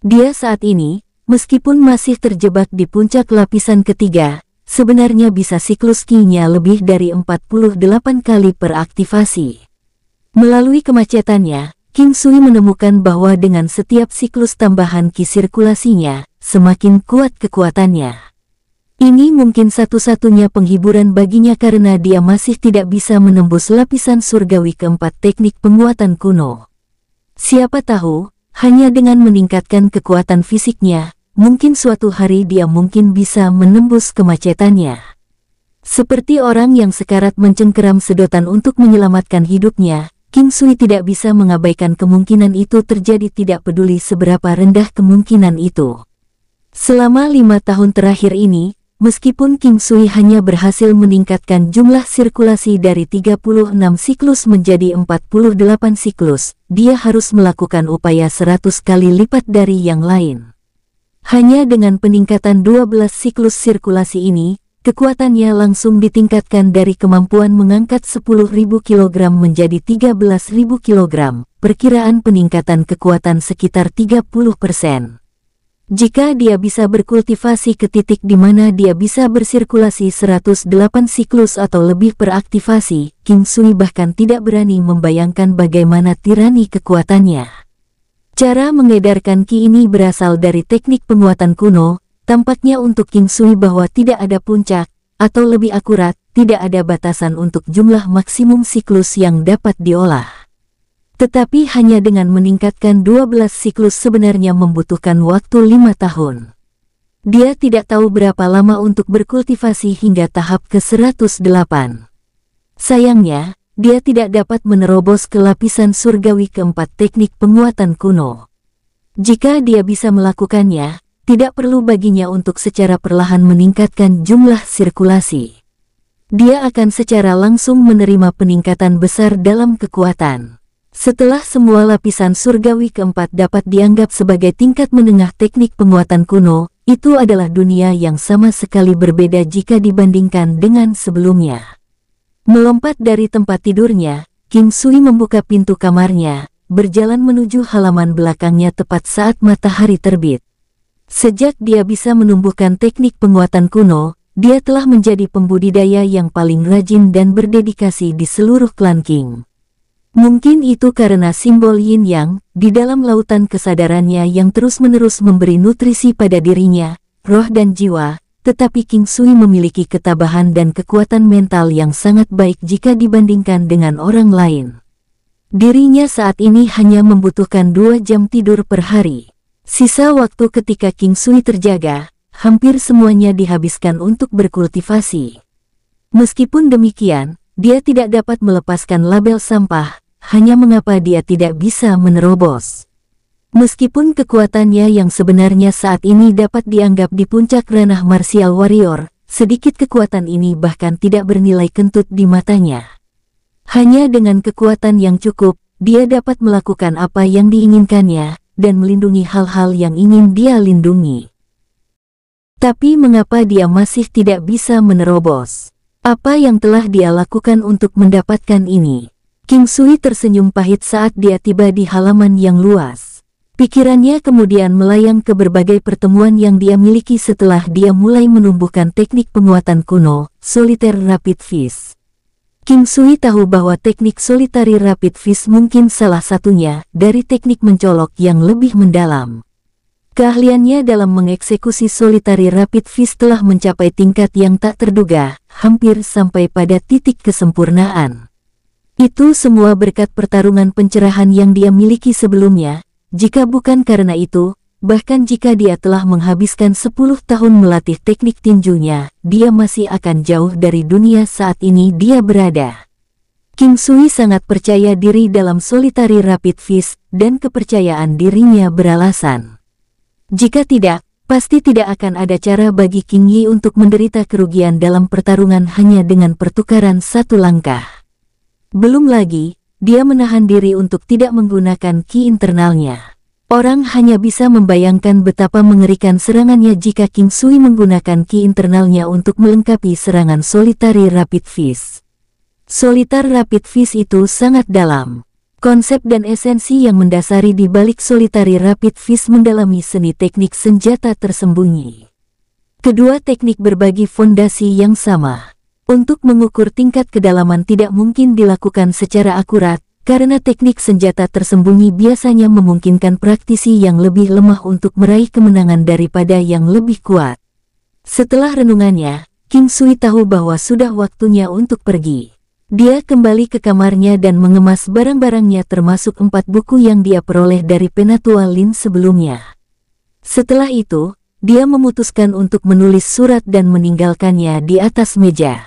Dia saat ini, meskipun masih terjebak di puncak lapisan ketiga, sebenarnya bisa siklus Qi-nya lebih dari 48 kali per aktivasi. Melalui kemacetannya, King Sui menemukan bahwa dengan setiap siklus tambahan Qi sirkulasinya, semakin kuat kekuatannya. Ini mungkin satu-satunya penghiburan baginya karena dia masih tidak bisa menembus lapisan surgawi keempat teknik penguatan kuno. Siapa tahu, hanya dengan meningkatkan kekuatan fisiknya, mungkin suatu hari dia mungkin bisa menembus kemacetannya. Seperti orang yang sekarat mencengkeram sedotan untuk menyelamatkan hidupnya, King Sui tidak bisa mengabaikan kemungkinan itu terjadi tidak peduli seberapa rendah kemungkinan itu. Selama 5 tahun terakhir ini, meskipun King Sui hanya berhasil meningkatkan jumlah sirkulasi dari 36 siklus menjadi 48 siklus, dia harus melakukan upaya 100 kali lipat dari yang lain. Hanya dengan peningkatan 12 siklus sirkulasi ini, kekuatannya langsung ditingkatkan dari kemampuan mengangkat 10.000 kg menjadi 13.000 kg, perkiraan peningkatan kekuatan sekitar 30%. Jika dia bisa berkultivasi ke titik di mana dia bisa bersirkulasi 108 siklus atau lebih per aktivasi, King Sui bahkan tidak berani membayangkan bagaimana tirani kekuatannya. Cara mengedarkan Qi ini berasal dari teknik penguatan kuno, tampaknya untuk King Sui bahwa tidak ada puncak, atau lebih akurat, tidak ada batasan untuk jumlah maksimum siklus yang dapat diolah. Tetapi hanya dengan meningkatkan 12 siklus sebenarnya membutuhkan waktu 5 tahun. Dia tidak tahu berapa lama untuk berkultivasi hingga tahap ke-108. Sayangnya, dia tidak dapat menerobos ke lapisan surgawi keempat teknik penguatan kuno. Jika dia bisa melakukannya, tidak perlu baginya untuk secara perlahan meningkatkan jumlah sirkulasi. Dia akan secara langsung menerima peningkatan besar dalam kekuatan. Setelah semua lapisan surgawi keempat dapat dianggap sebagai tingkat menengah teknik penguatan kuno, itu adalah dunia yang sama sekali berbeda jika dibandingkan dengan sebelumnya. Melompat dari tempat tidurnya, King Sui membuka pintu kamarnya, berjalan menuju halaman belakangnya tepat saat matahari terbit. Sejak dia bisa menumbuhkan teknik penguatan kuno, dia telah menjadi pembudidaya yang paling rajin dan berdedikasi di seluruh klan King. Mungkin itu karena simbol Yin Yang di dalam lautan kesadarannya yang terus-menerus memberi nutrisi pada dirinya, roh dan jiwa, tetapi King Sui memiliki ketabahan dan kekuatan mental yang sangat baik jika dibandingkan dengan orang lain. Dirinya saat ini hanya membutuhkan 2 jam tidur per hari. Sisa waktu ketika King Sui terjaga, hampir semuanya dihabiskan untuk berkultivasi. Meskipun demikian, dia tidak dapat melepaskan label sampah, hanya mengapa dia tidak bisa menerobos. Meskipun kekuatannya yang sebenarnya saat ini dapat dianggap di puncak ranah martial warrior, sedikit kekuatan ini bahkan tidak bernilai kentut di matanya. Hanya dengan kekuatan yang cukup, dia dapat melakukan apa yang diinginkannya, dan melindungi hal-hal yang ingin dia lindungi. Tapi mengapa dia masih tidak bisa menerobos? Apa yang telah dia lakukan untuk mendapatkan ini? King Sui tersenyum pahit saat dia tiba di halaman yang luas. Pikirannya kemudian melayang ke berbagai pertemuan yang dia miliki setelah dia mulai menumbuhkan teknik penguatan kuno, Solitary Rapid Fist. King Sui tahu bahwa teknik Solitary Rapid Fist mungkin salah satunya dari teknik mencolok yang lebih mendalam. Keahliannya dalam mengeksekusi Solitary Rapid Fist telah mencapai tingkat yang tak terduga, hampir sampai pada titik kesempurnaan. Itu semua berkat pertarungan pencerahan yang dia miliki sebelumnya. Jika bukan karena itu, bahkan jika dia telah menghabiskan 10 tahun melatih teknik tinjunya, dia masih akan jauh dari dunia saat ini dia berada. King Sui sangat percaya diri dalam Solitary Rapid Fist, dan kepercayaan dirinya beralasan. Jika tidak, pasti tidak akan ada cara bagi King Yi untuk menderita kerugian dalam pertarungan hanya dengan pertukaran satu langkah. Belum lagi, dia menahan diri untuk tidak menggunakan ki internalnya. Orang hanya bisa membayangkan betapa mengerikan serangannya jika King Sui menggunakan ki internalnya untuk melengkapi serangan Solitary Rapid Fist. Solitary Rapid Fist itu sangat dalam. Konsep dan esensi yang mendasari di balik Solitary Rapid Fist mendalami seni teknik senjata tersembunyi. Kedua teknik berbagi fondasi yang sama. Untuk mengukur tingkat kedalaman tidak mungkin dilakukan secara akurat, karena teknik senjata tersembunyi biasanya memungkinkan praktisi yang lebih lemah untuk meraih kemenangan daripada yang lebih kuat. Setelah renungannya, King Sui tahu bahwa sudah waktunya untuk pergi. Dia kembali ke kamarnya dan mengemas barang-barangnya termasuk 4 buku yang dia peroleh dari Penatua Lin sebelumnya. Setelah itu, dia memutuskan untuk menulis surat dan meninggalkannya di atas meja.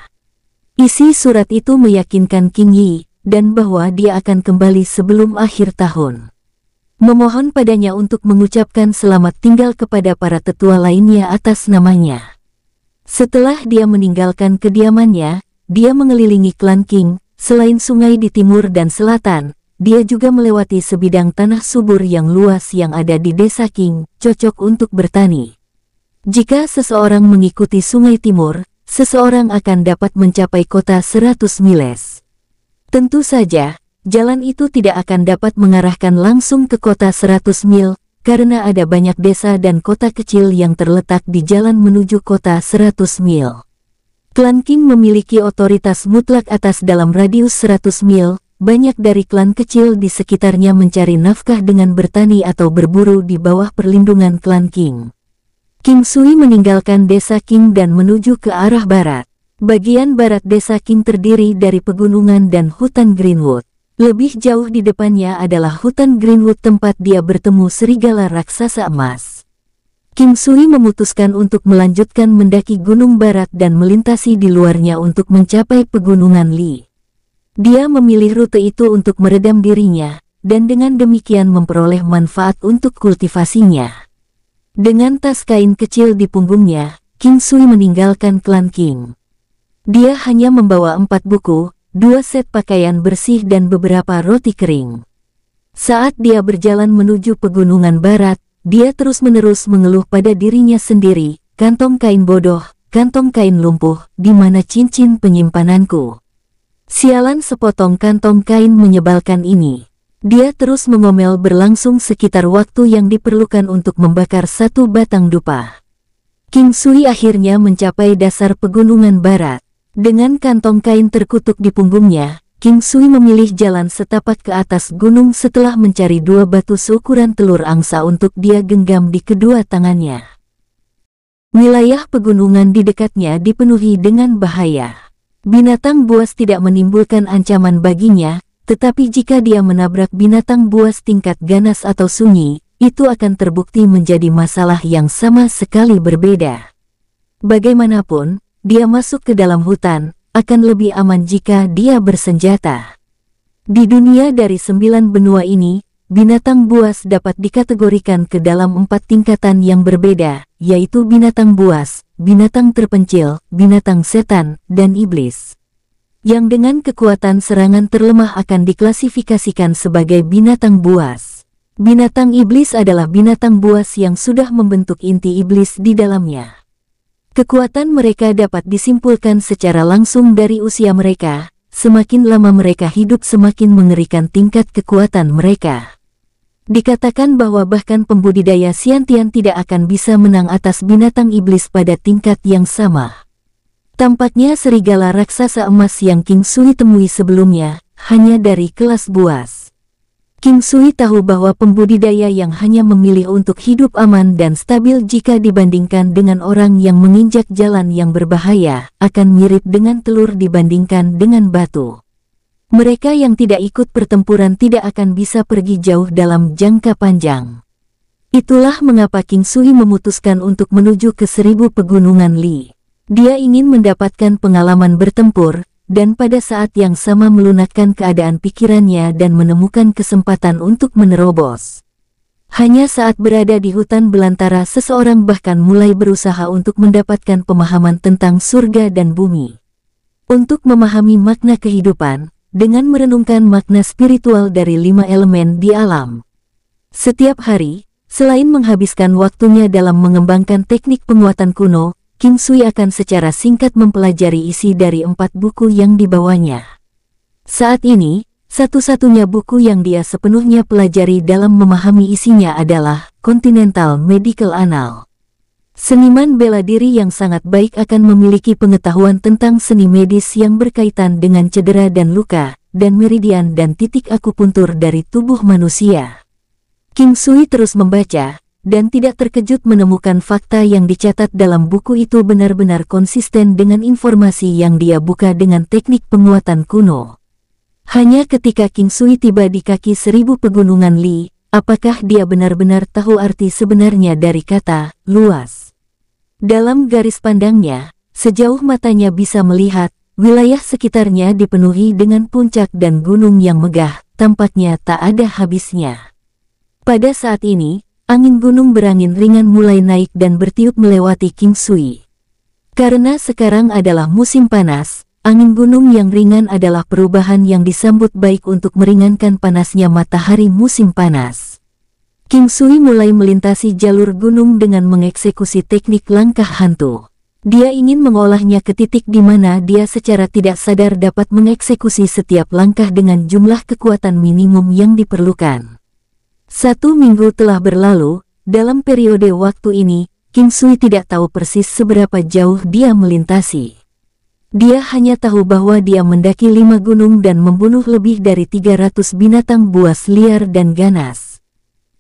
Isi surat itu meyakinkan King Yi, dan bahwa dia akan kembali sebelum akhir tahun. Memohon padanya untuk mengucapkan selamat tinggal kepada para tetua lainnya atas namanya. Setelah dia meninggalkan kediamannya, dia mengelilingi klan King. Selain sungai di timur dan selatan, dia juga melewati sebidang tanah subur yang luas yang ada di desa King, cocok untuk bertani. Jika seseorang mengikuti sungai timur, seseorang akan dapat mencapai kota 100 miles. Tentu saja, jalan itu tidak akan dapat mengarahkan langsung ke kota 100 mil, karena ada banyak desa dan kota kecil yang terletak di jalan menuju kota 100 mil. Klan King memiliki otoritas mutlak atas dalam radius 100 mil, banyak dari klan kecil di sekitarnya mencari nafkah dengan bertani atau berburu di bawah perlindungan klan King. King Sui meninggalkan desa King dan menuju ke arah barat. Bagian barat desa King terdiri dari pegunungan dan hutan Greenwood. Lebih jauh di depannya adalah hutan Greenwood tempat dia bertemu serigala raksasa emas. King Sui memutuskan untuk melanjutkan mendaki Gunung Barat dan melintasi di luarnya untuk mencapai pegunungan Li. Dia memilih rute itu untuk meredam dirinya, dan dengan demikian memperoleh manfaat untuk kultivasinya. Dengan tas kain kecil di punggungnya, King Sui meninggalkan klan King. Dia hanya membawa 4 buku, 2 set pakaian bersih dan beberapa roti kering. Saat dia berjalan menuju pegunungan barat, dia terus-menerus mengeluh pada dirinya sendiri, kantong kain bodoh, kantong kain lumpuh, di mana cincin penyimpananku. Sialan sepotong kantong kain menyebalkan ini. Dia terus mengomel berlangsung sekitar waktu yang diperlukan untuk membakar 1 batang dupa. King Sui akhirnya mencapai dasar pegunungan barat. Dengan kantong kain terkutuk di punggungnya, King Sui memilih jalan setapak ke atas gunung setelah mencari 2 batu seukuran telur angsa untuk dia genggam di kedua tangannya. Wilayah pegunungan di dekatnya dipenuhi dengan bahaya. Binatang buas tidak menimbulkan ancaman baginya, tetapi jika dia menabrak binatang buas tingkat ganas atau sunyi, itu akan terbukti menjadi masalah yang sama sekali berbeda. Bagaimanapun, dia masuk ke dalam hutan, akan lebih aman jika dia bersenjata. Di dunia dari 9 benua ini, binatang buas dapat dikategorikan ke dalam 4 tingkatan yang berbeda, yaitu binatang buas, binatang terpencil, binatang setan, dan iblis. Yang dengan kekuatan serangan terlemah akan diklasifikasikan sebagai binatang buas. Binatang iblis adalah binatang buas yang sudah membentuk inti iblis di dalamnya. Kekuatan mereka dapat disimpulkan secara langsung dari usia mereka. Semakin lama mereka hidup semakin mengerikan tingkat kekuatan mereka. Dikatakan bahwa bahkan pembudidaya Xiantian tidak akan bisa menang atas binatang iblis pada tingkat yang sama. Tampaknya serigala raksasa emas yang King Sui temui sebelumnya hanya dari kelas buas. King Sui tahu bahwa pembudidaya yang hanya memilih untuk hidup aman dan stabil jika dibandingkan dengan orang yang menginjak jalan yang berbahaya, akan mirip dengan telur dibandingkan dengan batu. Mereka yang tidak ikut pertempuran tidak akan bisa pergi jauh dalam jangka panjang. Itulah mengapa King Sui memutuskan untuk menuju ke 1000 pegunungan Li. Dia ingin mendapatkan pengalaman bertempur, dan pada saat yang sama melunakkan keadaan pikirannya dan menemukan kesempatan untuk menerobos. Hanya saat berada di hutan belantara seseorang bahkan mulai berusaha untuk mendapatkan pemahaman tentang surga dan bumi. Untuk memahami makna kehidupan, dengan merenungkan makna spiritual dari 5 elemen di alam. Setiap hari, selain menghabiskan waktunya dalam mengembangkan teknik penguatan kuno, King Sui akan secara singkat mempelajari isi dari 4 buku yang dibawanya. Saat ini, satu-satunya buku yang dia sepenuhnya pelajari dalam memahami isinya adalah Continental Medical Annal. Seniman bela diri yang sangat baik akan memiliki pengetahuan tentang seni medis yang berkaitan dengan cedera dan luka, dan meridian dan titik akupuntur dari tubuh manusia. King Sui terus membaca, dan tidak terkejut menemukan fakta yang dicatat dalam buku itu benar-benar konsisten dengan informasi yang dia buka dengan teknik penguatan kuno. Hanya ketika King Sui tiba di kaki 1000 pegunungan Li, apakah dia benar-benar tahu arti sebenarnya dari kata luas. Dalam garis pandangnya, sejauh matanya bisa melihat, wilayah sekitarnya dipenuhi dengan puncak dan gunung yang megah, tampaknya tak ada habisnya. Pada saat ini, angin gunung berangin ringan mulai naik dan bertiup melewati King Sui. Karena sekarang adalah musim panas, angin gunung yang ringan adalah perubahan yang disambut baik untuk meringankan panasnya matahari musim panas. King Sui mulai melintasi jalur gunung dengan mengeksekusi teknik langkah hantu. Dia ingin mengolahnya ke titik di mana dia secara tidak sadar dapat mengeksekusi setiap langkah dengan jumlah kekuatan minimum yang diperlukan. 1 minggu telah berlalu, dalam periode waktu ini, King Sui tidak tahu persis seberapa jauh dia melintasi. Dia hanya tahu bahwa dia mendaki 5 gunung dan membunuh lebih dari 300 binatang buas liar dan ganas.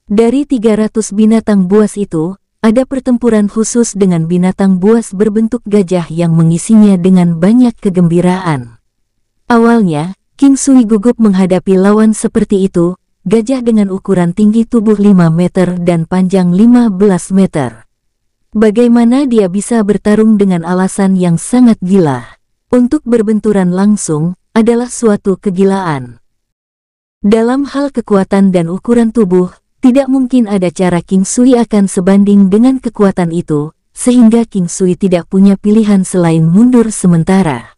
Dari 300 binatang buas itu, ada pertempuran khusus dengan binatang buas berbentuk gajah yang mengisinya dengan banyak kegembiraan. Awalnya, King Sui gugup menghadapi lawan seperti itu, gajah dengan ukuran tinggi tubuh 5 meter dan panjang 15 meter. Bagaimana dia bisa bertarung dengan alasan yang sangat gila? Untuk berbenturan langsung, adalah suatu kegilaan. Dalam hal kekuatan dan ukuran tubuh, tidak mungkin ada cara King Sui akan sebanding dengan kekuatan itu, sehingga King Sui tidak punya pilihan selain mundur sementara.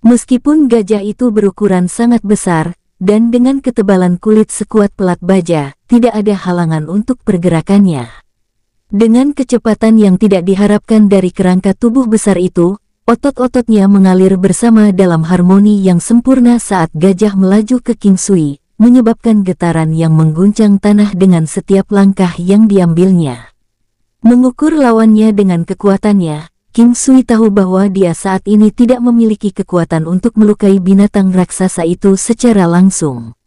Meskipun gajah itu berukuran sangat besar, dan dengan ketebalan kulit sekuat pelat baja, tidak ada halangan untuk pergerakannya. Dengan kecepatan yang tidak diharapkan dari kerangka tubuh besar itu, otot-ototnya mengalir bersama dalam harmoni yang sempurna saat gajah melaju ke King Sui, menyebabkan getaran yang mengguncang tanah dengan setiap langkah yang diambilnya. Mengukur lawannya dengan kekuatannya, King Sui tahu bahwa dia saat ini tidak memiliki kekuatan untuk melukai binatang raksasa itu secara langsung.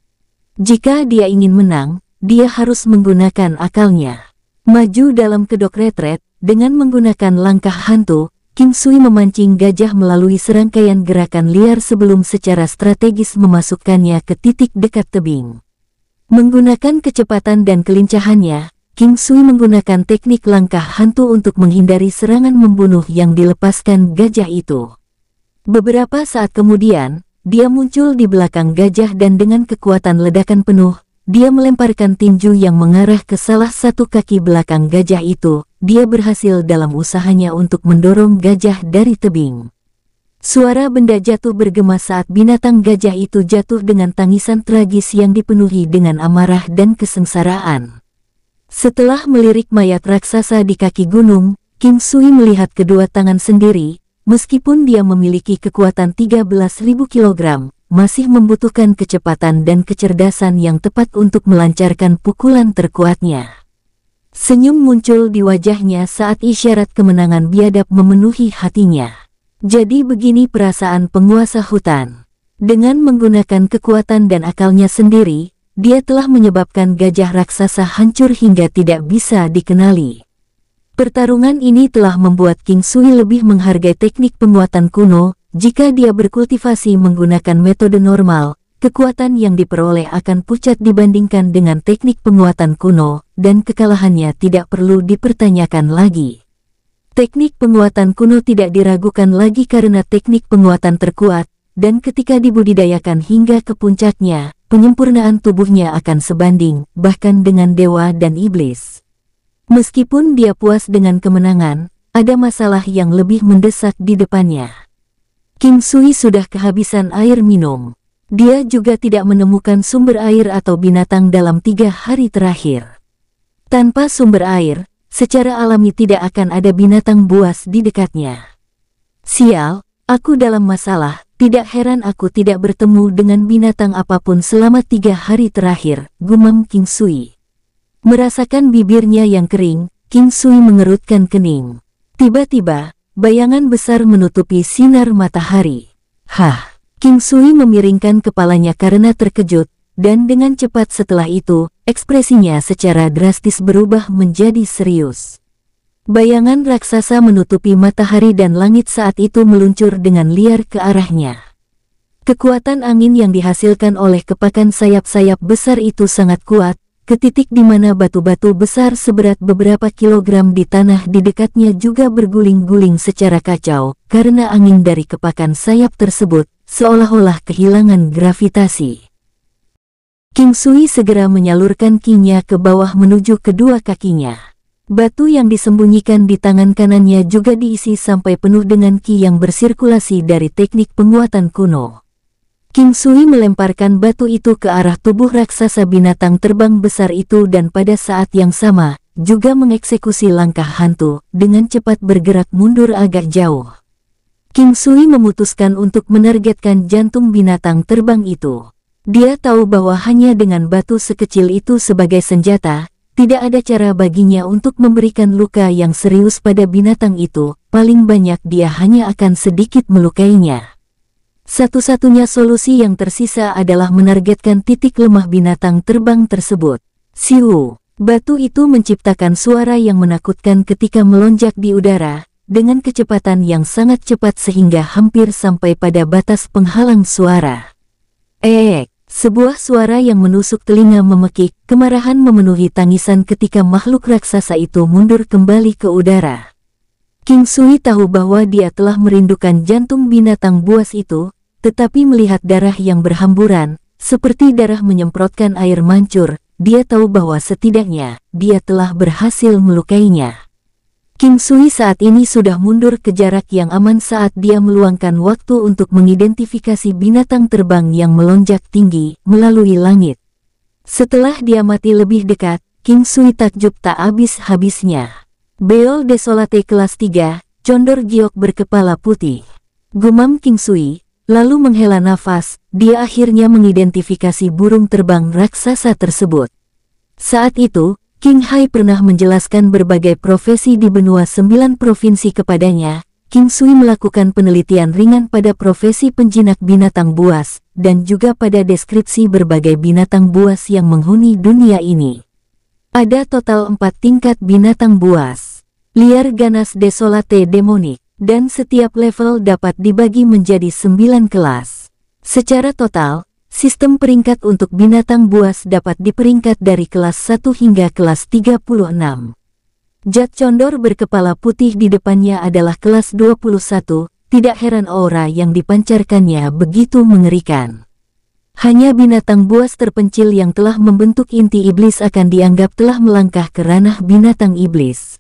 Jika dia ingin menang, dia harus menggunakan akalnya. Maju dalam kedok retret, dengan menggunakan langkah hantu, King Sui memancing gajah melalui serangkaian gerakan liar sebelum secara strategis memasukkannya ke titik dekat tebing. Menggunakan kecepatan dan kelincahannya, King Sui menggunakan teknik langkah hantu untuk menghindari serangan membunuh yang dilepaskan gajah itu. Beberapa saat kemudian, dia muncul di belakang gajah dan dengan kekuatan ledakan penuh, dia melemparkan tinju yang mengarah ke salah satu kaki belakang gajah itu. Dia berhasil dalam usahanya untuk mendorong gajah dari tebing. Suara benda jatuh bergema saat binatang gajah itu jatuh dengan tangisan tragis yang dipenuhi dengan amarah dan kesengsaraan. Setelah melirik mayat raksasa di kaki gunung, King Sui melihat kedua tangan sendiri. Meskipun dia memiliki kekuatan 13.000 kg, masih membutuhkan kecepatan dan kecerdasan yang tepat untuk melancarkan pukulan terkuatnya. Senyum muncul di wajahnya saat isyarat kemenangan biadab memenuhi hatinya. Jadi begini perasaan penguasa hutan. Dengan menggunakan kekuatan dan akalnya sendiri, dia telah menyebabkan gajah raksasa hancur hingga tidak bisa dikenali. Pertarungan ini telah membuat King Sui lebih menghargai teknik penguatan kuno. Jika dia berkultivasi menggunakan metode normal, kekuatan yang diperoleh akan pucat dibandingkan dengan teknik penguatan kuno, dan kekalahannya tidak perlu dipertanyakan lagi. Teknik penguatan kuno tidak diragukan lagi karena teknik penguatan terkuat, dan ketika dibudidayakan hingga ke puncaknya, penyempurnaan tubuhnya akan sebanding, bahkan dengan dewa dan iblis. Meskipun dia puas dengan kemenangan, ada masalah yang lebih mendesak di depannya. King Sui sudah kehabisan air minum. Dia juga tidak menemukan sumber air atau binatang dalam 3 hari terakhir. Tanpa sumber air, secara alami tidak akan ada binatang buas di dekatnya. Sial, aku dalam masalah, tidak heran aku tidak bertemu dengan binatang apapun selama 3 hari terakhir, gumam King Sui. Merasakan bibirnya yang kering, King Sui mengerutkan kening. Tiba-tiba, bayangan besar menutupi sinar matahari. Hah! King Sui memiringkan kepalanya karena terkejut, dan dengan cepat setelah itu, ekspresinya secara drastis berubah menjadi serius. Bayangan raksasa menutupi matahari dan langit saat itu meluncur dengan liar ke arahnya. Kekuatan angin yang dihasilkan oleh kepakan sayap-sayap besar itu sangat kuat, ke titik di mana batu-batu besar seberat beberapa kilogram di tanah di dekatnya juga berguling-guling secara kacau, karena angin dari kepakan sayap tersebut seolah-olah kehilangan gravitasi. King Sui segera menyalurkan ki-nya ke bawah menuju kedua kakinya. Batu yang disembunyikan di tangan kanannya juga diisi sampai penuh dengan ki yang bersirkulasi dari teknik penguatan kuno. King Sui melemparkan batu itu ke arah tubuh raksasa binatang terbang besar itu dan pada saat yang sama, juga mengeksekusi langkah hantu, dengan cepat bergerak mundur agak jauh. King Sui memutuskan untuk menargetkan jantung binatang terbang itu. Dia tahu bahwa hanya dengan batu sekecil itu sebagai senjata, tidak ada cara baginya untuk memberikan luka yang serius pada binatang itu, paling banyak dia hanya akan sedikit melukainya. Satu-satunya solusi yang tersisa adalah menargetkan titik lemah binatang terbang tersebut. Siu! Batu itu menciptakan suara yang menakutkan ketika melonjak di udara, dengan kecepatan yang sangat cepat sehingga hampir sampai pada batas penghalang suara. Sebuah suara yang menusuk telinga memekik, kemarahan memenuhi tangisan ketika makhluk raksasa itu mundur kembali ke udara. King Sui tahu bahwa dia telah merindukan jantung binatang buas itu, tetapi melihat darah yang berhamburan, seperti darah menyemprotkan air mancur, dia tahu bahwa setidaknya, dia telah berhasil melukainya. King Sui saat ini sudah mundur ke jarak yang aman saat dia meluangkan waktu untuk mengidentifikasi binatang terbang yang melonjak tinggi, melalui langit. Setelah dia mati lebih dekat, King Sui takjub tak habis-habisnya. Beol Desolate kelas 3, condor giok berkepala putih. Gumam King Sui, lalu menghela nafas, dia akhirnya mengidentifikasi burung terbang raksasa tersebut. Saat itu, King Hai pernah menjelaskan berbagai profesi di benua 9 provinsi kepadanya. King Sui melakukan penelitian ringan pada profesi penjinak binatang buas, dan juga pada deskripsi berbagai binatang buas yang menghuni dunia ini. Ada total 4 tingkat binatang buas. Liar, ganas, desolate, demonik, dan setiap level dapat dibagi menjadi 9 kelas. Secara total, sistem peringkat untuk binatang buas dapat diperingkat dari kelas 1 hingga kelas 36. Jat condor berkepala putih di depannya adalah kelas 21, tidak heran aura yang dipancarkannya begitu mengerikan. Hanya binatang buas terpencil yang telah membentuk inti iblis akan dianggap telah melangkah ke ranah binatang iblis.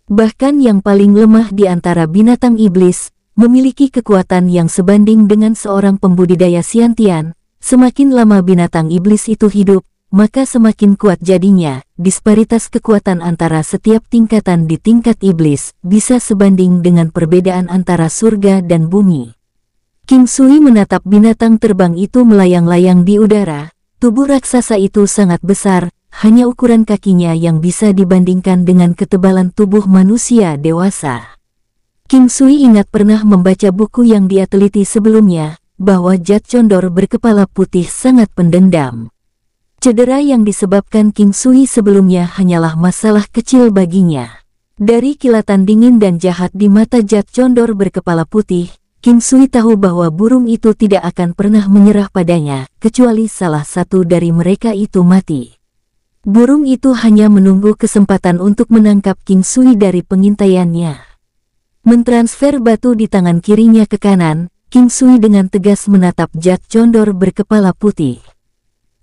Bahkan yang paling lemah di antara binatang iblis, memiliki kekuatan yang sebanding dengan seorang pembudidaya Xiantian. Semakin lama binatang iblis itu hidup, maka semakin kuat jadinya. Disparitas kekuatan antara setiap tingkatan di tingkat iblis bisa sebanding dengan perbedaan antara surga dan bumi. King Sui menatap binatang terbang itu melayang-layang di udara. Tubuh raksasa itu sangat besar, hanya ukuran kakinya yang bisa dibandingkan dengan ketebalan tubuh manusia dewasa. King Sui ingat pernah membaca buku yang dia teliti sebelumnya, bahwa Zat Condor berkepala putih sangat pendendam. Cedera yang disebabkan King Sui sebelumnya hanyalah masalah kecil baginya. Dari kilatan dingin dan jahat di mata Zat Condor berkepala putih, King Sui tahu bahwa burung itu tidak akan pernah menyerah padanya, kecuali salah satu dari mereka itu mati. Burung itu hanya menunggu kesempatan untuk menangkap King Sui dari pengintaiannya. Mentransfer batu di tangan kirinya ke kanan, King Sui dengan tegas menatap Zat Condor berkepala putih.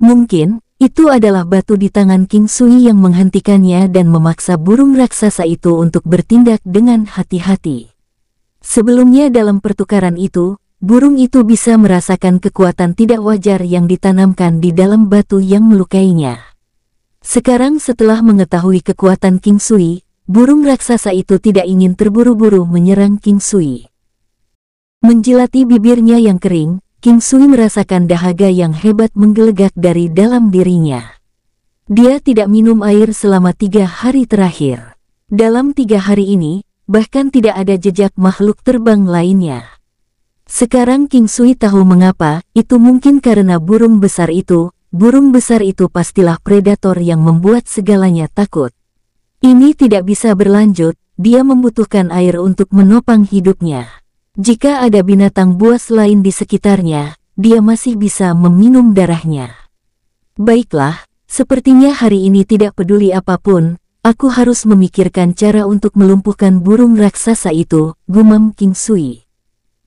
Mungkin, itu adalah batu di tangan King Sui yang menghentikannya dan memaksa burung raksasa itu untuk bertindak dengan hati-hati. Sebelumnya dalam pertukaran itu, burung itu bisa merasakan kekuatan tidak wajar yang ditanamkan di dalam batu yang melukainya. Sekarang setelah mengetahui kekuatan King Sui, burung raksasa itu tidak ingin terburu-buru menyerang King Sui. Menjilati bibirnya yang kering, King Sui merasakan dahaga yang hebat menggelegak dari dalam dirinya. Dia tidak minum air selama 3 hari terakhir. Dalam 3 hari ini, bahkan tidak ada jejak makhluk terbang lainnya. Sekarang King Sui tahu mengapa, itu mungkin karena burung besar itu pastilah predator yang membuat segalanya takut. Ini tidak bisa berlanjut, dia membutuhkan air untuk menopang hidupnya. Jika ada binatang buas lain di sekitarnya, dia masih bisa meminum darahnya. Baiklah, sepertinya hari ini tidak peduli apapun, aku harus memikirkan cara untuk melumpuhkan burung raksasa itu, gumam King Sui.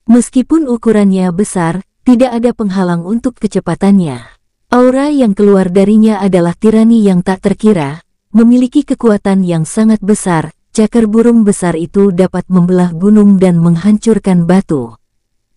Meskipun ukurannya besar, tidak ada penghalang untuk kecepatannya. Aura yang keluar darinya adalah tirani yang tak terkira, memiliki kekuatan yang sangat besar. Cakar burung besar itu dapat membelah gunung dan menghancurkan batu.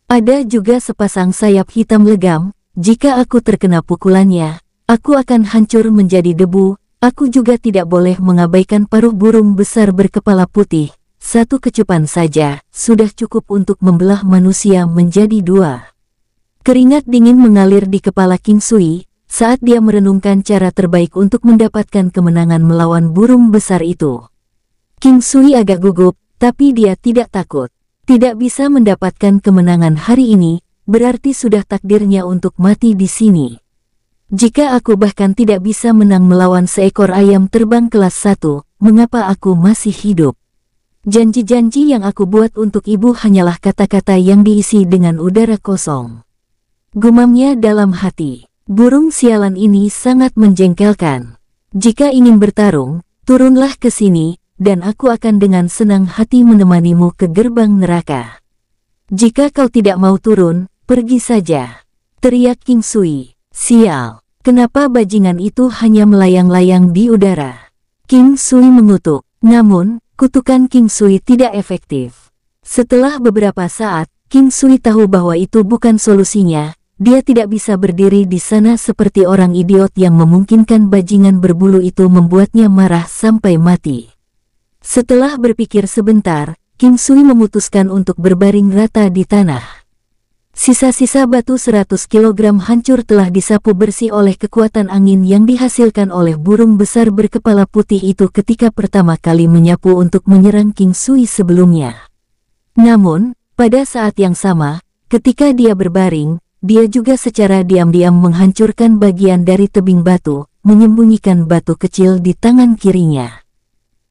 Ada juga sepasang sayap hitam legam, jika aku terkena pukulannya, aku akan hancur menjadi debu. Aku juga tidak boleh mengabaikan paruh burung besar berkepala putih. Satu kecupan saja, sudah cukup untuk membelah manusia menjadi 2. Keringat dingin mengalir di kepala King Sui, saat dia merenungkan cara terbaik untuk mendapatkan kemenangan melawan burung besar itu. King Sui agak gugup, tapi dia tidak takut. Tidak bisa mendapatkan kemenangan hari ini, berarti sudah takdirnya untuk mati di sini. Jika aku bahkan tidak bisa menang melawan seekor ayam terbang kelas 1, mengapa aku masih hidup? Janji-janji yang aku buat untuk ibu hanyalah kata-kata yang diisi dengan udara kosong. Gumamnya dalam hati, burung sialan ini sangat menjengkelkan. Jika ingin bertarung, turunlah ke sini, dan aku akan dengan senang hati menemanimu ke gerbang neraka. Jika kau tidak mau turun, pergi saja, teriak King Sui. Sial, kenapa bajingan itu hanya melayang-layang di udara? King Sui mengutuk, namun, kutukan King Sui tidak efektif. Setelah beberapa saat, King Sui tahu bahwa itu bukan solusinya. Dia tidak bisa berdiri di sana seperti orang idiot yang memungkinkan bajingan berbulu itu membuatnya marah sampai mati. Setelah berpikir sebentar, King Sui memutuskan untuk berbaring rata di tanah. Sisa-sisa batu 100 kg hancur telah disapu bersih oleh kekuatan angin yang dihasilkan oleh burung besar berkepala putih itu ketika pertama kali menyapu untuk menyerang King Sui sebelumnya. Namun, pada saat yang sama, ketika dia berbaring, dia juga secara diam-diam menghancurkan bagian dari tebing batu, menyembunyikan batu kecil di tangan kirinya.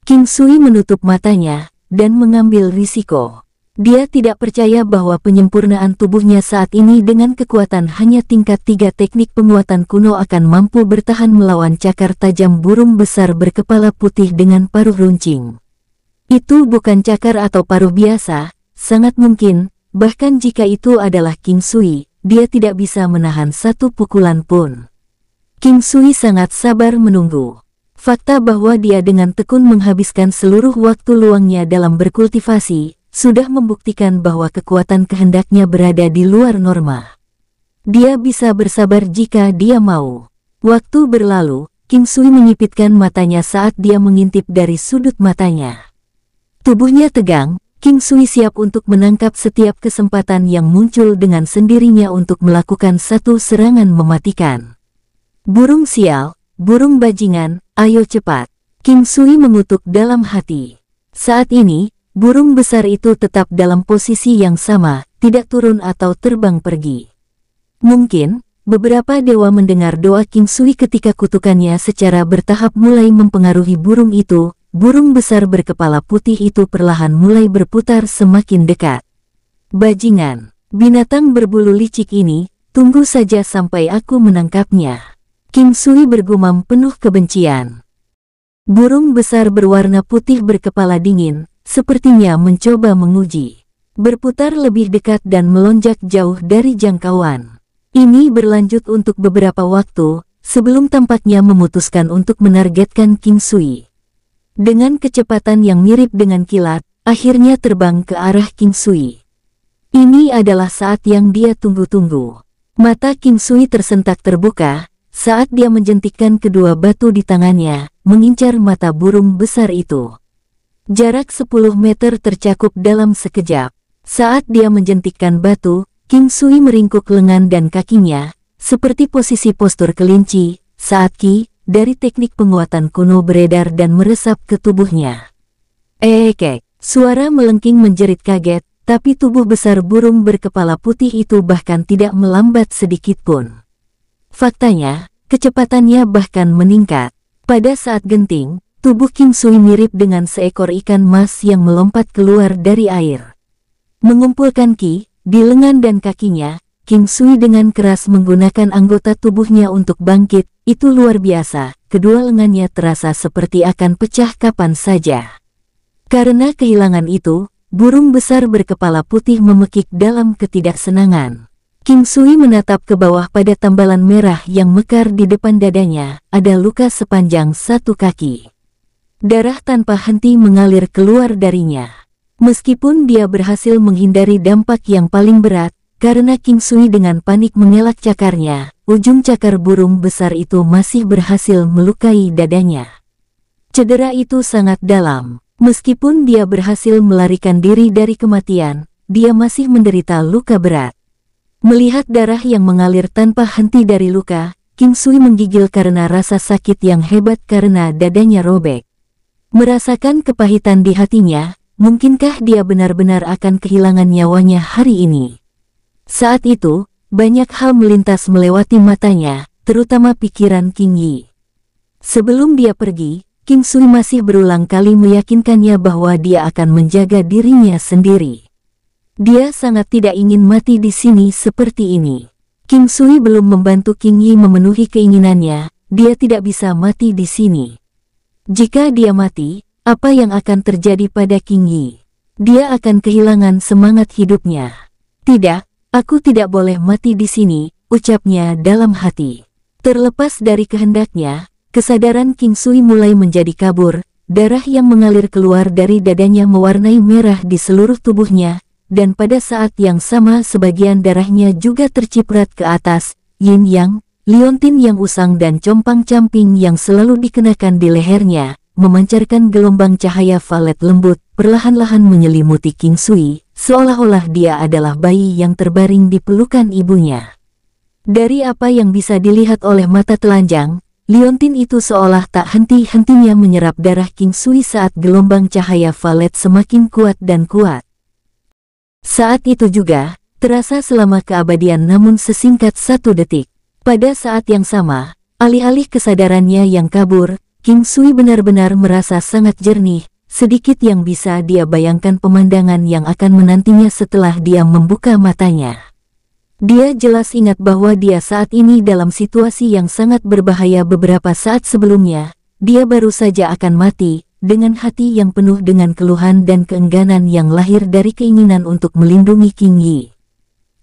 King Sui menutup matanya, dan mengambil risiko. Dia tidak percaya bahwa penyempurnaan tubuhnya saat ini dengan kekuatan hanya tingkat 3 teknik penguatan kuno akan mampu bertahan melawan cakar tajam burung besar berkepala putih dengan paruh runcing. Itu bukan cakar atau paruh biasa, sangat mungkin, bahkan jika itu adalah King Sui, dia tidak bisa menahan satu pukulan pun. King Sui sangat sabar menunggu. Fakta bahwa dia dengan tekun menghabiskan seluruh waktu luangnya dalam berkultivasi, sudah membuktikan bahwa kekuatan kehendaknya berada di luar norma. Dia bisa bersabar jika dia mau. Waktu berlalu, King Sui menyipitkan matanya saat dia mengintip dari sudut matanya. Tubuhnya tegang, King Sui siap untuk menangkap setiap kesempatan yang muncul dengan sendirinya untuk melakukan satu serangan mematikan. Burung sial, burung bajingan, ayo cepat. King Sui mengutuk dalam hati. Saat ini, burung besar itu tetap dalam posisi yang sama, tidak turun atau terbang pergi. Mungkin, beberapa dewa mendengar doa King Sui ketika kutukannya secara bertahap mulai mempengaruhi burung itu. Burung besar berkepala putih itu perlahan mulai berputar semakin dekat. Bajingan, binatang berbulu licik ini, tunggu saja sampai aku menangkapnya. King Sui bergumam penuh kebencian. Burung besar berwarna putih berkepala dingin, sepertinya mencoba menguji. Berputar lebih dekat dan melonjak jauh dari jangkauan. Ini berlanjut untuk beberapa waktu, sebelum tampaknya memutuskan untuk menargetkan King Sui. Dengan kecepatan yang mirip dengan kilat, akhirnya terbang ke arah King Sui. Ini adalah saat yang dia tunggu-tunggu. Mata King Sui tersentak terbuka, saat dia menjentikkan kedua batu di tangannya, mengincar mata burung besar itu. Jarak 10 meter tercakup dalam sekejap. Saat dia menjentikkan batu, King Sui meringkuk lengan dan kakinya, seperti posisi postur kelinci, saat ki dari teknik penguatan kuno beredar dan meresap ke tubuhnya. Kek, suara melengking menjerit kaget, tapi tubuh besar burung berkepala putih itu bahkan tidak melambat sedikit pun. Faktanya, kecepatannya bahkan meningkat. Pada saat genting, tubuh King Sui mirip dengan seekor ikan mas yang melompat keluar dari air. Mengumpulkan ki di lengan dan kakinya, King Sui dengan keras menggunakan anggota tubuhnya untuk bangkit. Itu luar biasa, kedua lengannya terasa seperti akan pecah kapan saja. Karena kehilangan itu, burung besar berkepala putih memekik dalam ketidaksenangan. King Sui menatap ke bawah pada tambalan merah yang mekar di depan dadanya, ada luka sepanjang 1 kaki. Darah tanpa henti mengalir keluar darinya. Meskipun dia berhasil menghindari dampak yang paling berat, karena King Sui dengan panik mengelak cakarnya, ujung cakar burung besar itu masih berhasil melukai dadanya. Cedera itu sangat dalam. Meskipun dia berhasil melarikan diri dari kematian, dia masih menderita luka berat. Melihat darah yang mengalir tanpa henti dari luka, King Sui menggigil karena rasa sakit yang hebat karena dadanya robek. Merasakan kepahitan di hatinya, mungkinkah dia benar-benar akan kehilangan nyawanya hari ini? Saat itu, banyak hal melintas melewati matanya, terutama pikiran King Yi. Sebelum dia pergi, King Sui masih berulang kali meyakinkannya bahwa dia akan menjaga dirinya sendiri. Dia sangat tidak ingin mati di sini seperti ini. King Sui belum membantu King Yi memenuhi keinginannya, dia tidak bisa mati di sini. Jika dia mati, apa yang akan terjadi pada King Yi? Dia akan kehilangan semangat hidupnya. Tidak, aku tidak boleh mati di sini, ucapnya dalam hati. Terlepas dari kehendaknya, kesadaran King Sui mulai menjadi kabur, darah yang mengalir keluar dari dadanya mewarnai merah di seluruh tubuhnya, dan pada saat yang sama sebagian darahnya juga terciprat ke atas. Yin Yang, liontin yang usang dan compang-camping yang selalu dikenakan di lehernya, memancarkan gelombang cahaya valet lembut, perlahan-lahan menyelimuti King Sui, seolah-olah dia adalah bayi yang terbaring di pelukan ibunya. Dari apa yang bisa dilihat oleh mata telanjang, liontin itu seolah tak henti-hentinya menyerap darah King Sui saat gelombang cahaya valet semakin kuat dan kuat. Saat itu juga, terasa selama keabadian namun sesingkat 1 detik. Pada saat yang sama, alih-alih kesadarannya yang kabur, King Sui benar-benar merasa sangat jernih, sedikit yang bisa dia bayangkan pemandangan yang akan menantinya setelah dia membuka matanya. Dia jelas ingat bahwa dia saat ini dalam situasi yang sangat berbahaya. Beberapa saat sebelumnya, dia baru saja akan mati, dengan hati yang penuh dengan keluhan dan keengganan yang lahir dari keinginan untuk melindungi King Yi.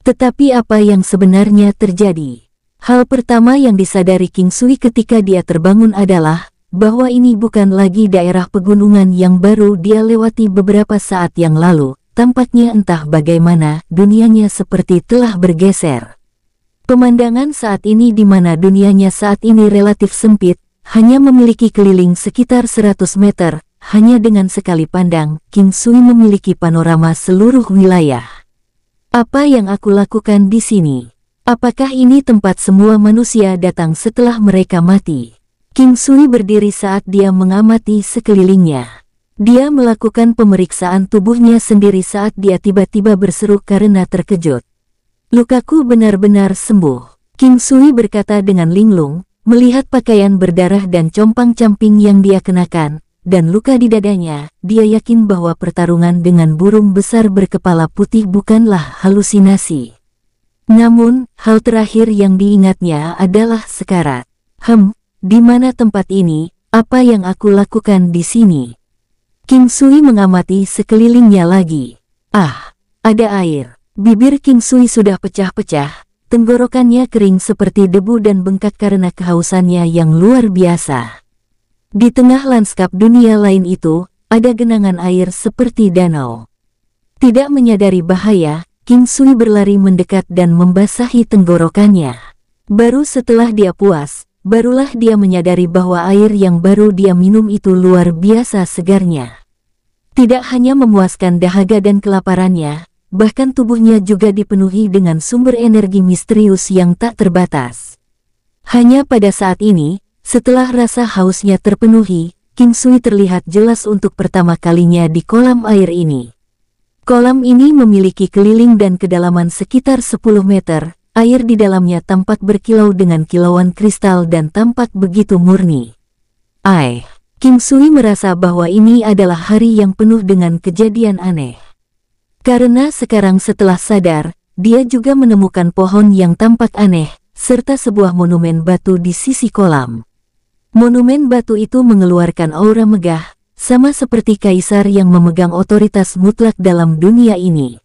Tetapi apa yang sebenarnya terjadi? Hal pertama yang disadari King Sui ketika dia terbangun adalah bahwa ini bukan lagi daerah pegunungan yang baru dia lewati beberapa saat yang lalu. Tampaknya entah bagaimana dunianya seperti telah bergeser. Pemandangan saat ini di mana dunianya saat ini relatif sempit, hanya memiliki keliling sekitar 100 meter, hanya dengan sekali pandang, King Sui memiliki panorama seluruh wilayah. Apa yang aku lakukan di sini? Apakah ini tempat semua manusia datang setelah mereka mati? King Sui berdiri saat dia mengamati sekelilingnya. Dia melakukan pemeriksaan tubuhnya sendiri saat dia tiba-tiba berseru karena terkejut. Lukaku benar-benar sembuh. King Sui berkata dengan linglung, melihat pakaian berdarah dan compang-camping yang dia kenakan, dan luka di dadanya, dia yakin bahwa pertarungan dengan burung besar berkepala putih bukanlah halusinasi. Namun, hal terakhir yang diingatnya adalah sekarat. Di mana tempat ini? Apa yang aku lakukan di sini? King Sui mengamati sekelilingnya lagi. Ada air. Bibir King Sui sudah pecah-pecah, tenggorokannya kering seperti debu dan bengkak karena kehausannya yang luar biasa. Di tengah lanskap dunia lain itu, ada genangan air seperti danau. Tidak menyadari bahaya, King Sui berlari mendekat dan membasahi tenggorokannya. Baru setelah dia puas, barulah dia menyadari bahwa air yang baru dia minum itu luar biasa segarnya. Tidak hanya memuaskan dahaga dan kelaparannya, bahkan tubuhnya juga dipenuhi dengan sumber energi misterius yang tak terbatas. Hanya pada saat ini, setelah rasa hausnya terpenuhi, King Sui terlihat jelas untuk pertama kalinya di kolam air ini. Kolam ini memiliki keliling dan kedalaman sekitar 10 meter, air di dalamnya tampak berkilau dengan kilauan kristal dan tampak begitu murni. King Sui merasa bahwa ini adalah hari yang penuh dengan kejadian aneh. Karena sekarang setelah sadar, dia juga menemukan pohon yang tampak aneh, serta sebuah monumen batu di sisi kolam. Monumen batu itu mengeluarkan aura megah, sama seperti kaisar yang memegang otoritas mutlak dalam dunia ini.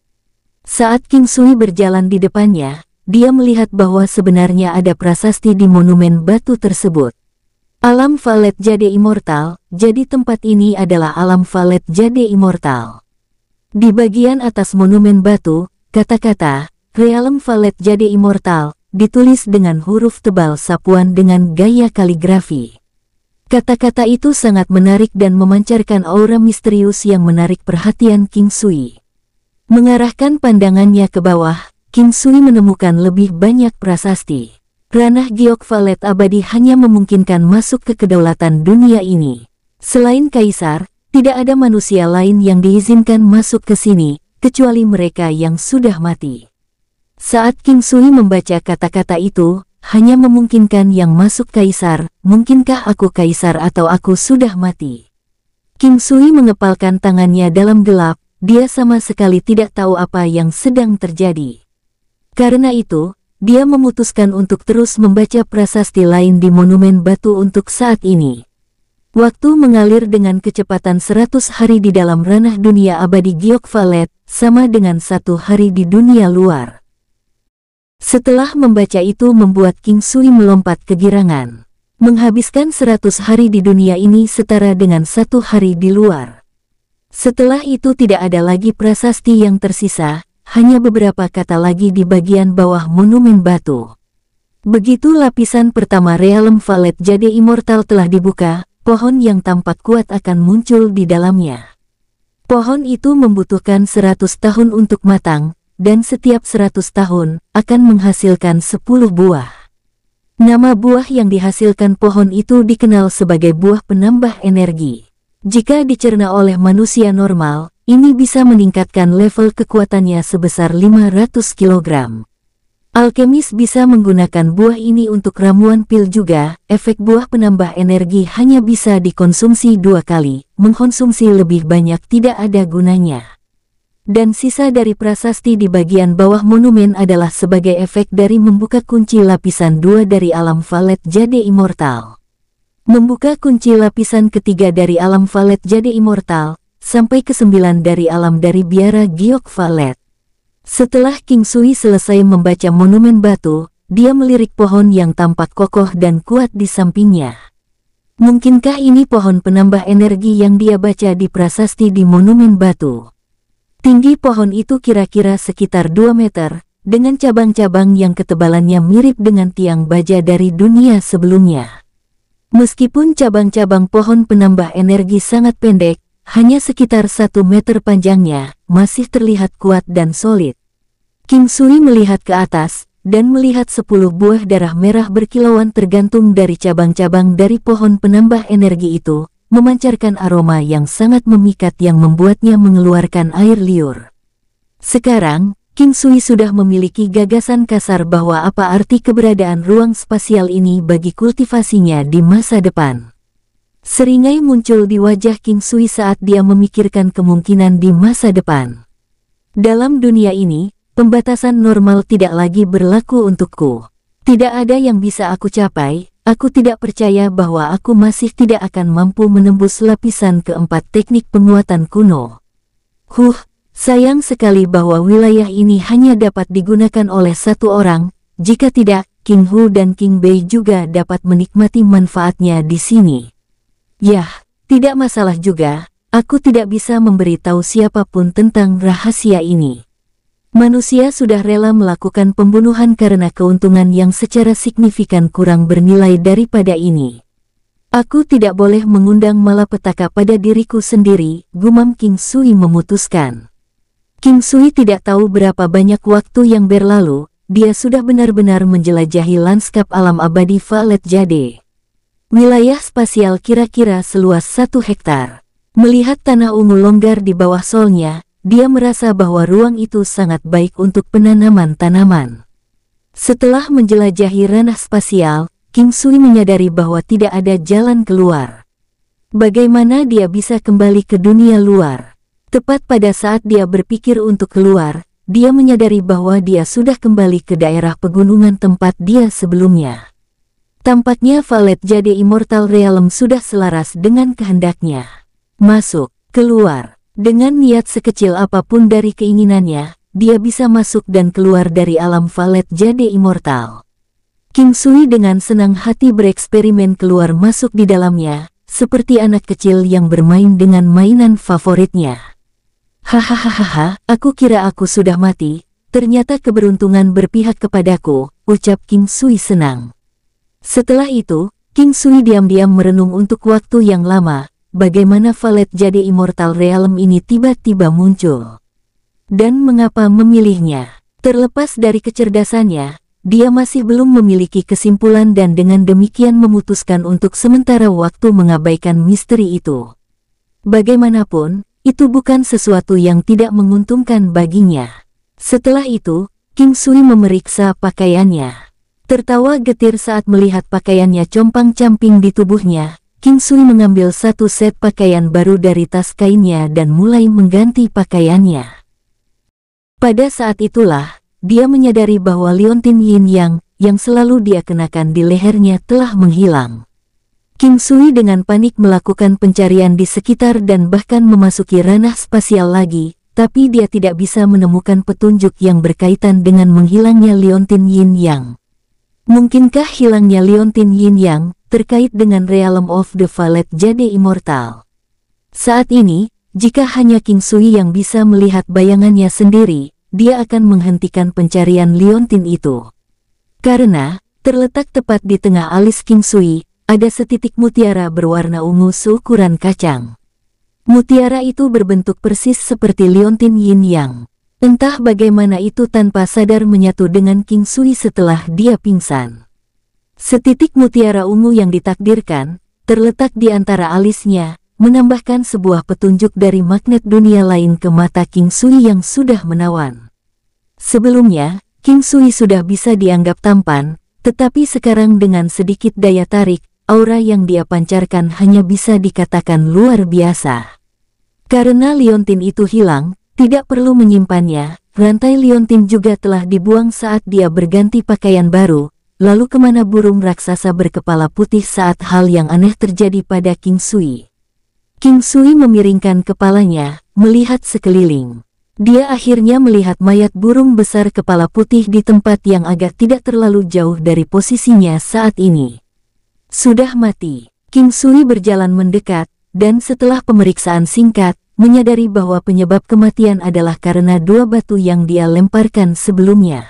Saat King Sui berjalan di depannya, dia melihat bahwa sebenarnya ada prasasti di monumen batu tersebut. Alam Valet Jade Immortal, jadi tempat ini adalah Alam Valet Jade Immortal. Di bagian atas monumen batu, kata-kata, Realm Valet Jade Immortal, ditulis dengan huruf tebal sapuan dengan gaya kaligrafi. Kata-kata itu sangat menarik dan memancarkan aura misterius yang menarik perhatian King Sui. Mengarahkan pandangannya ke bawah, King Sui menemukan lebih banyak prasasti. Ranah giok valet abadi hanya memungkinkan masuk ke kedaulatan dunia ini. Selain kaisar, tidak ada manusia lain yang diizinkan masuk ke sini, kecuali mereka yang sudah mati. Saat King Sui membaca kata-kata itu, hanya memungkinkan yang masuk kaisar, mungkinkah aku kaisar atau aku sudah mati? King Sui mengepalkan tangannya dalam gelap, dia sama sekali tidak tahu apa yang sedang terjadi. Karena itu, dia memutuskan untuk terus membaca prasasti lain di monumen batu untuk saat ini. Waktu mengalir dengan kecepatan 100 hari di dalam ranah dunia abadi giok valet, sama dengan 1 hari di dunia luar. Setelah membaca itu membuat King Sui melompat kegirangan. Menghabiskan 100 hari di dunia ini setara dengan 1 hari di luar. Setelah itu tidak ada lagi prasasti yang tersisa, hanya beberapa kata lagi di bagian bawah monumen batu. Begitu lapisan pertama Realm Valet Jade Immortal telah dibuka, pohon yang tampak kuat akan muncul di dalamnya. Pohon itu membutuhkan 100 tahun untuk matang, dan setiap 100 tahun akan menghasilkan 10 buah. Nama buah yang dihasilkan pohon itu dikenal sebagai buah penambah energi. Jika dicerna oleh manusia normal, ini bisa meningkatkan level kekuatannya sebesar 500 kg. Alkemis bisa menggunakan buah ini untuk ramuan pil juga. Efek buah penambah energi hanya bisa dikonsumsi 2 kali, mengkonsumsi lebih banyak tidak ada gunanya. Dan sisa dari prasasti di bagian bawah monumen adalah sebagai efek dari membuka kunci lapisan 2 dari Alam Valet Jade Immortal. Membuka kunci lapisan ketiga dari Alam Valet Jade Immortal, sampai ke-9 dari alam dari biara giok valet. Setelah King Sui selesai membaca monumen batu, dia melirik pohon yang tampak kokoh dan kuat di sampingnya. Mungkinkah ini pohon penambah energi yang dia baca di prasasti di monumen batu? Tinggi pohon itu kira-kira sekitar 2 meter, dengan cabang-cabang yang ketebalannya mirip dengan tiang baja dari dunia sebelumnya. Meskipun cabang-cabang pohon penambah energi sangat pendek, hanya sekitar 1 meter panjangnya, masih terlihat kuat dan solid. King Sui melihat ke atas, dan melihat 10 buah darah merah berkilauan tergantung dari cabang-cabang dari pohon penambah energi itu, memancarkan aroma yang sangat memikat yang membuatnya mengeluarkan air liur. Sekarang, King Sui sudah memiliki gagasan kasar bahwa apa arti keberadaan ruang spasial ini bagi kultivasinya di masa depan. Seringai muncul di wajah King Sui saat dia memikirkan kemungkinan di masa depan. Dalam dunia ini, pembatasan normal tidak lagi berlaku untukku. Tidak ada yang bisa aku capai, aku tidak percaya bahwa aku masih tidak akan mampu menembus lapisan keempat teknik penguatan kuno. Sayang sekali bahwa wilayah ini hanya dapat digunakan oleh satu orang, jika tidak, King Hu dan King Bei juga dapat menikmati manfaatnya di sini. Yah, tidak masalah juga, aku tidak bisa memberitahu siapapun tentang rahasia ini. Manusia sudah rela melakukan pembunuhan karena keuntungan yang secara signifikan kurang bernilai daripada ini. Aku tidak boleh mengundang malapetaka pada diriku sendiri, gumam King Sui memutuskan. King Sui tidak tahu berapa banyak waktu yang berlalu, dia sudah benar-benar menjelajahi lanskap alam abadi Valet Jade. Wilayah spasial kira-kira seluas 1 hektar. Melihat tanah ungu longgar di bawah solnya, dia merasa bahwa ruang itu sangat baik untuk penanaman tanaman. Setelah menjelajahi ranah spasial, King Sui menyadari bahwa tidak ada jalan keluar. Bagaimana dia bisa kembali ke dunia luar? Tepat pada saat dia berpikir untuk keluar, dia menyadari bahwa dia sudah kembali ke daerah pegunungan tempat dia sebelumnya. Tampaknya Valet Jade Immortal Realm sudah selaras dengan kehendaknya. Masuk, keluar. Dengan niat sekecil apapun dari keinginannya, dia bisa masuk dan keluar dari alam Valet Jade Immortal. King Sui dengan senang hati bereksperimen keluar masuk di dalamnya, seperti anak kecil yang bermain dengan mainan favoritnya. Hahaha, aku kira aku sudah mati, ternyata keberuntungan berpihak kepadaku, ucap King Sui senang. Setelah itu, King Sui diam-diam merenung untuk waktu yang lama, bagaimana Valet Jade Immortal Realm ini tiba-tiba muncul. Dan mengapa memilihnya? Terlepas dari kecerdasannya, dia masih belum memiliki kesimpulan dan dengan demikian memutuskan untuk sementara waktu mengabaikan misteri itu. Bagaimanapun, itu bukan sesuatu yang tidak menguntungkan baginya. Setelah itu, King Sui memeriksa pakaiannya. Tertawa getir saat melihat pakaiannya compang-camping di tubuhnya, King Sui mengambil 1 set pakaian baru dari tas kainnya dan mulai mengganti pakaiannya. Pada saat itulah, dia menyadari bahwa liontin yin yang selalu dia kenakan di lehernya telah menghilang. King Sui dengan panik melakukan pencarian di sekitar dan bahkan memasuki ranah spasial lagi, tapi dia tidak bisa menemukan petunjuk yang berkaitan dengan menghilangnya liontin yin yang. Mungkinkah hilangnya liontin yin yang terkait dengan Realm of the Valet Jade Immortal? Saat ini, jika hanya King Sui yang bisa melihat bayangannya sendiri, dia akan menghentikan pencarian liontin itu. Karena, terletak tepat di tengah alis King Sui, ada setitik mutiara berwarna ungu seukuran kacang. Mutiara itu berbentuk persis seperti liontin yin yang. Entah bagaimana itu tanpa sadar menyatu dengan King Sui setelah dia pingsan. Setitik mutiara ungu yang ditakdirkan, terletak di antara alisnya, menambahkan sebuah petunjuk dari magnet dunia lain ke mata King Sui yang sudah menawan. Sebelumnya, King Sui sudah bisa dianggap tampan, tetapi sekarang dengan sedikit daya tarik, aura yang dia pancarkan hanya bisa dikatakan luar biasa. Karena liontin itu hilang, tidak perlu menyimpannya, rantai liontin juga telah dibuang saat dia berganti pakaian baru, lalu kemana burung raksasa berkepala putih saat hal yang aneh terjadi pada King Sui. King Sui memiringkan kepalanya, melihat sekeliling. Dia akhirnya melihat mayat burung besar kepala putih di tempat yang agak tidak terlalu jauh dari posisinya saat ini. Sudah mati. King Sui berjalan mendekat, dan setelah pemeriksaan singkat, menyadari bahwa penyebab kematian adalah karena dua batu yang dia lemparkan sebelumnya.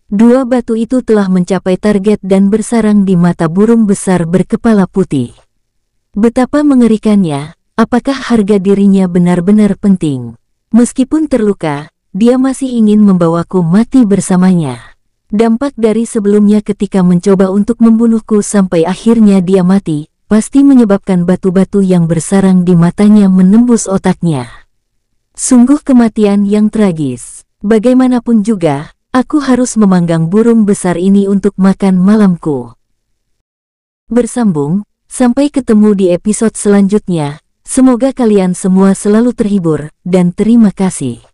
Dua batu itu telah mencapai target dan bersarang di mata burung besar berkepala putih. Betapa mengerikannya, apakah harga dirinya benar-benar penting? Meskipun terluka, dia masih ingin membawaku mati bersamanya. Dampak dari sebelumnya ketika mencoba untuk membunuhku sampai akhirnya dia mati, pasti menyebabkan batu-batu yang bersarang di matanya menembus otaknya. Sungguh kematian yang tragis. Bagaimanapun juga, aku harus memanggang burung besar ini untuk makan malamku. Bersambung, sampai ketemu di episode selanjutnya. Semoga kalian semua selalu terhibur, dan terima kasih.